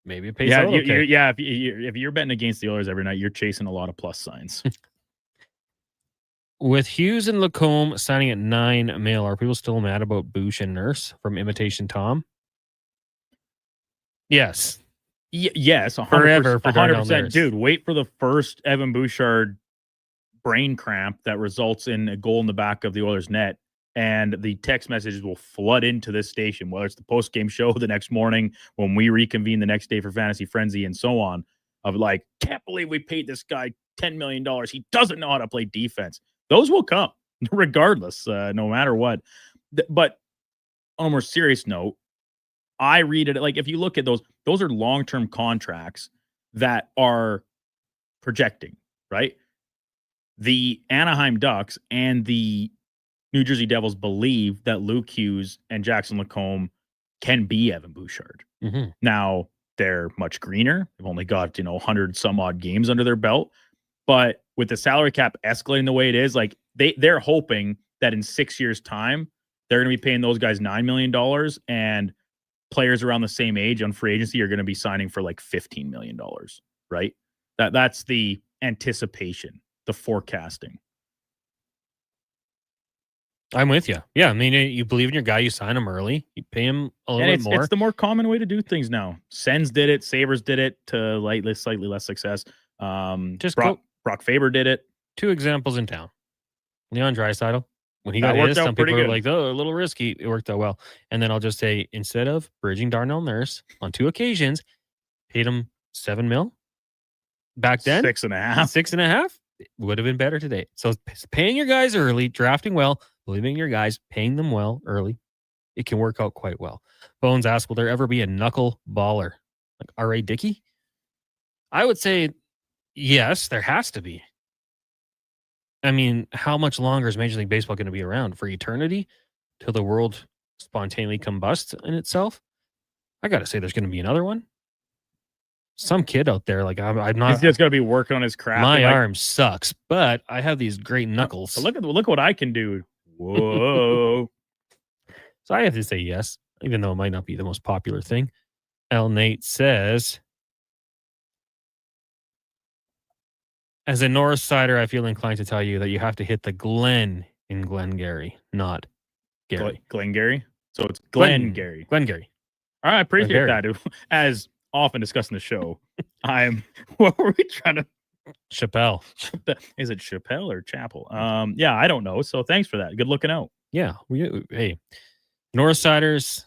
maybe it pays out okay. If you're betting against the Oilers every night, you're chasing a lot of plus signs. With Hughes and Lacombe signing at 9 mil, are people still mad about Boosh and Nurse from Imitation Tom? Yes. Yes, 100%, forever for 100%. Dude, wait for the first Evan Bouchard brain cramp that results in a goal in the back of the Oilers net, and the text messages will flood into this station, whether it's the post-game show the next morning, when we reconvene the next day for Fantasy Frenzy, and so on, of like, can't believe we paid this guy $10 million. He doesn't know how to play defense. Those will come, regardless, no matter what. But on a more serious note, I read it like if you look at those are long-term contracts that are projecting, right? The Anaheim Ducks and the New Jersey Devils believe that Luke Hughes and Jackson Lacombe can be Evan Bouchard. Mm-hmm. Now, they're much greener. They've only got, 100 some odd games under their belt. But with the salary cap escalating the way it is, like they're hoping that in 6 years' time, they're going to be paying those guys $9 million, and players around the same age on free agency are going to be signing for like $15 million, right? That's the anticipation, the forecasting. I'm with you. Yeah, I mean, you believe in your guy, you sign him early, you pay him a little bit more. It's the more common way to do things now. Sens did it, Sabres did it to slightly less success. Brock Faber did it. 2 examples in town. Leon Draisaitl, when he got worked his, out some pretty people were good. like, oh, a little risky. It worked out well. And then I'll just say, instead of bridging Darnell Nurse on 2 occasions, paid him $7 million. Back then, 6.5. 6.5 would have been better today. So paying your guys early, drafting well, believing in your guys, paying them well early, it can work out quite well. Bones asked, will there ever be a knuckle baller like R.A. Dickey? I would say yes, there has to be. I mean, how much longer is Major League Baseball going to be around? For eternity? Till the world spontaneously combusts in itself? I got to say, there's going to be another one. Some kid out there, like I'm not. He's just going to be working on his craft. My arm sucks, but I have these great knuckles. So look what I can do. Whoa. So I have to say yes, even though it might not be the most popular thing. L. Nate says, as a North Sider, I feel inclined to tell you that you have to hit the Glen in Glengarry, not Gary. Glengarry? So it's Glengarry. Glengarry. All right, I appreciate Glengarry. that. As often discussed in the show, what were we trying to? Chappelle. Is it Chappelle or Chapel? Yeah, I don't know. So thanks for that. Good looking out. Yeah. Hey, North Siders,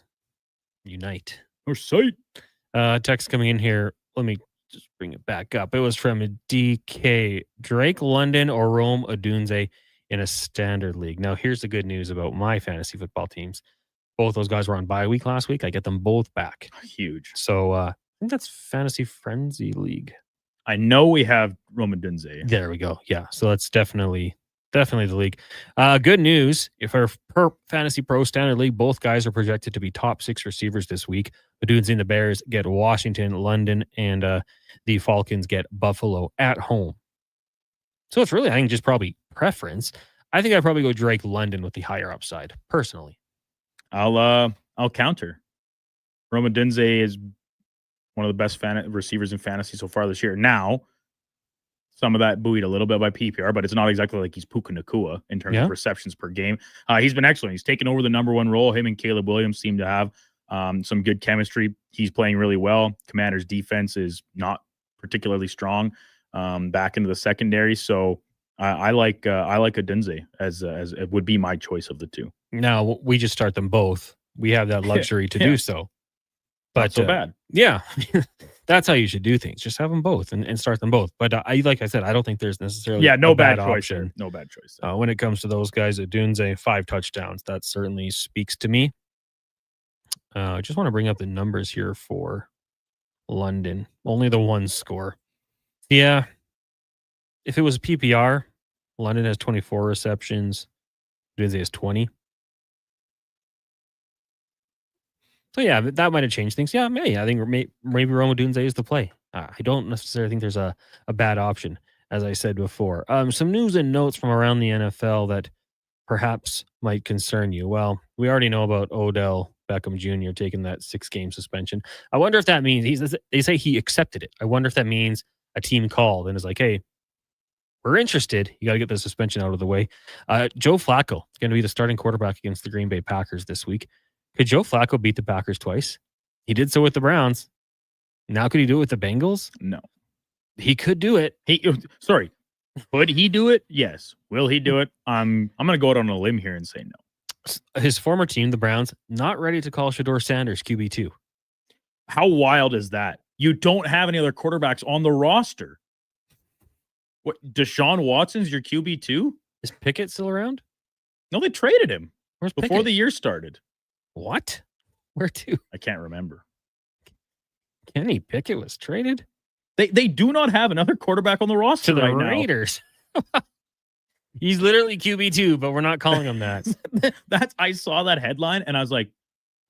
unite. North Side. Text coming in here. Let me just bring it back up. It was from DK. Drake London or Rome Odunze in a standard league. Now, here's the good news about my fantasy football teams. Both those guys were on bye week last week. I get them both back. Huge. So I think that's Fantasy Frenzy League. I know we have Roman Dunze. There we go. Yeah. So that's definitely the league. Good news. If our per Fantasy Pro Standard League, both guys are projected to be top 6 receivers this week. The Dudes and the Bears get Washington, London, and the Falcons get Buffalo at home. So it's really, I think, just probably preference. I think I'd probably go Drake London with the higher upside, personally. I'll counter. Roman Dunze is one of the best receivers in fantasy so far this year. Now, some of that buoyed a little bit by PPR, but it's not exactly like he's Puka Nacua in terms of receptions per game. He's been excellent. He's taken over the number 1 role. Him and Caleb Williams seem to have some good chemistry. He's playing really well. Commander's defense is not particularly strong back into the secondary. So I like Odunze as it would be my choice of the 2. Now, we just start them both. We have that luxury to do so. But not so bad. Yeah, that's how you should do things. Just have them both and start them both. But like I said, I don't think there's necessarily no a bad bad choice. option. No bad choice. When it comes to those guys at Dunze, 5 touchdowns. That certainly speaks to me. I just want to bring up the numbers here for London. Only the 1 score. Yeah. If it was PPR, London has 24 receptions. Dunze has 20. So, yeah, that might have changed things. Yeah, maybe. I think maybe Roma Dunze is the play. I don't necessarily think there's a bad option, as I said before. Some news and notes from around the NFL that perhaps might concern you. Well, we already know about Odell Beckham Jr. taking that 6-game suspension. I wonder if that means they say he accepted it. I wonder if that means a team called and is like, hey, we're interested. You got to get the suspension out of the way. Joe Flacco is going to be the starting quarterback against the Green Bay Packers this week. Could Joe Flacco beat the Packers twice? He did so with the Browns. Now could he do it with the Bengals? No. He could do it. Could he do it? Yes. Will he do it? I'm going to go out on a limb here and say no. His former team, the Browns, not ready to call Shedeur Sanders QB2. How wild is that? You don't have any other quarterbacks on the roster. What, Deshaun Watson's your QB2? Is Pickett still around? No, they traded him. Where's before Pickett? The year started. What? Where to? I can't remember. Kenny Pickett was traded? They do not have another quarterback on the roster to the right Raiders. He's literally QB2, but we're not calling him that. I saw that headline and I was like,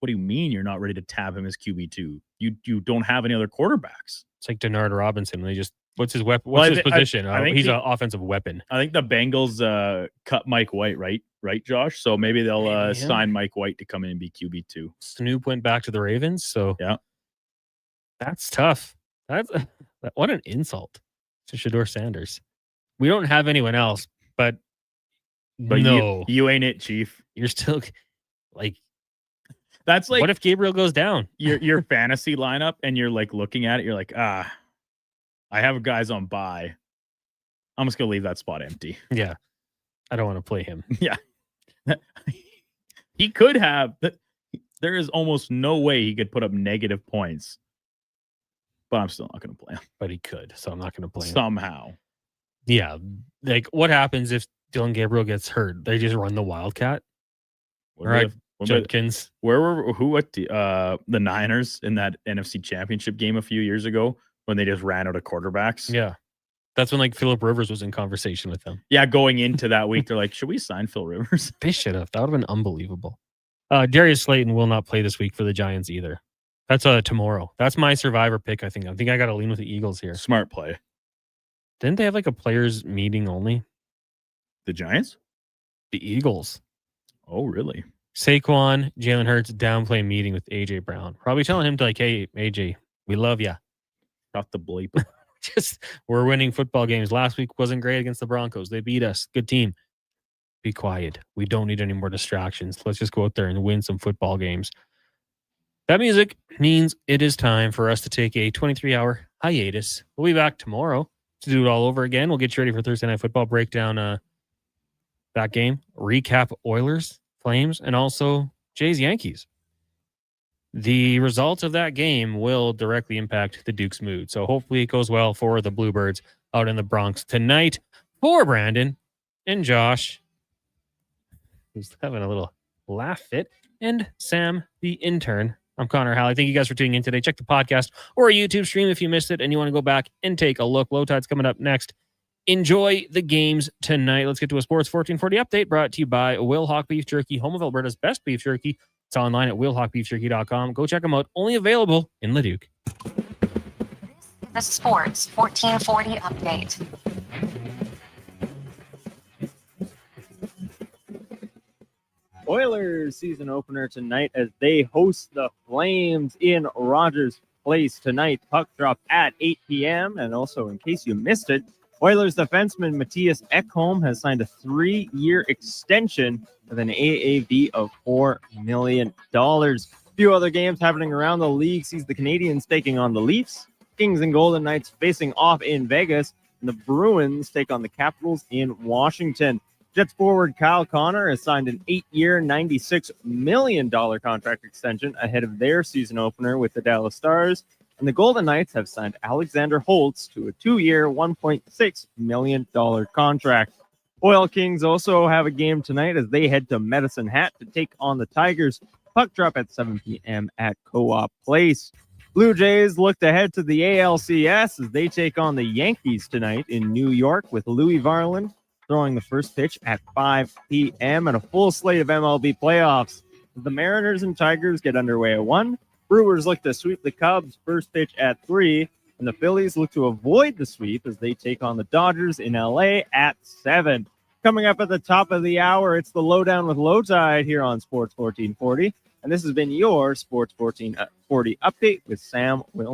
what do you mean you're not ready to tab him as QB2? You don't have any other quarterbacks. It's like Denard Robinson when they just What's his weapon? What's his position? I think he's an offensive weapon. I think the Bengals cut Mike White, right, Josh? So maybe they'll sign Mike White to come in and be QB2. Snoop went back to the Ravens, so yeah, that's tough. What an insult to Shedeur Sanders. We don't have anyone else, but no, you ain't it, Chief. You're still like. That's like, what if Gabriel goes down? Your fantasy lineup, and you're like looking at it, you're like, I have guys on bye. I'm just gonna leave that spot empty. Yeah, I don't want to play him. Yeah, he could have. There is almost no way he could put up negative points, but I'm still not gonna play him. But he could, so I'm not gonna play him somehow. Yeah, like what happens if Dylan Gabriel gets hurt? They just run the Wildcat. Right. Judkins. The Niners in that NFC Championship game a few years ago when they just ran out of quarterbacks? Yeah. That's when like Phillip Rivers was in conversation with them. Yeah, going into that week, they're like, should we sign Phil Rivers? They should have. That would have been unbelievable. Darius Slayton will not play this week for the Giants either. That's tomorrow. That's my survivor pick, I think. I think I got to lean with the Eagles here. Smart play. Didn't they have like a players meeting only? The Giants? The Eagles. Oh, really? Saquon, Jalen Hurts downplay meeting with AJ Brown. Probably telling him to like, hey, AJ, we love you. Got the bleep. Just we're winning football games. Last week wasn't great against the Broncos. They beat us. Good team. Be quiet. We don't need any more distractions. Let's just go out there and win some football games. That music means it is time for us to take a 23-hour hiatus. We'll be back tomorrow to do it all over again. We'll get you ready for Thursday Night Football, breakdown that game, recap Oilers, Flames, and also Jays Yankees. The results of that game will directly impact the Duke's mood. So hopefully it goes well for the Bluebirds out in the Bronx tonight. For Brandon and Josh, who's having a little laugh fit, and Sam, the intern, I'm Connor Halley. Thank you guys for tuning in today. Check the podcast or YouTube stream if you missed it and you want to go back and take a look. Low Tide's coming up next. Enjoy the games tonight. Let's get to a Sports 1440 update brought to you by Will Hawk Beef Jerky, home of Alberta's best beef jerky. It's online at willhawkbeefjerky.com. Go check them out. Only available in Leduc. The Sports 1440 update. Oilers season opener tonight as they host the Flames in Rogers Place tonight. Puck drop at 8 p.m. And also, in case you missed it, Oilers defenseman Matthias Ekholm has signed a 3-year extension with an AAV of $4 million. A few other games happening around the league sees the Canadiens taking on the Leafs, Kings and Golden Knights facing off in Vegas, and the Bruins take on the Capitals in Washington. Jets forward Kyle Connor has signed an 8-year, $96 million contract extension ahead of their season opener with the Dallas Stars. And the Golden Knights have signed Alexander Holtz to a 2-year, $1.6 million contract. Oil Kings also have a game tonight as they head to Medicine Hat to take on the Tigers. Puck drop at 7 p.m. at Co-op Place. Blue Jays looked ahead to the ALCS as they take on the Yankees tonight in New York with Louis Varland throwing the first pitch at 5 p.m. and a full slate of MLB playoffs. The Mariners and Tigers get underway at 1. Brewers look to sweep the Cubs first pitch at 3. And the Phillies look to avoid the sweep as they take on the Dodgers in LA at 7. Coming up at the top of the hour, it's the Lowdown with Low Tide here on Sports 1440. And this has been your Sports 1440 update with Sam Will.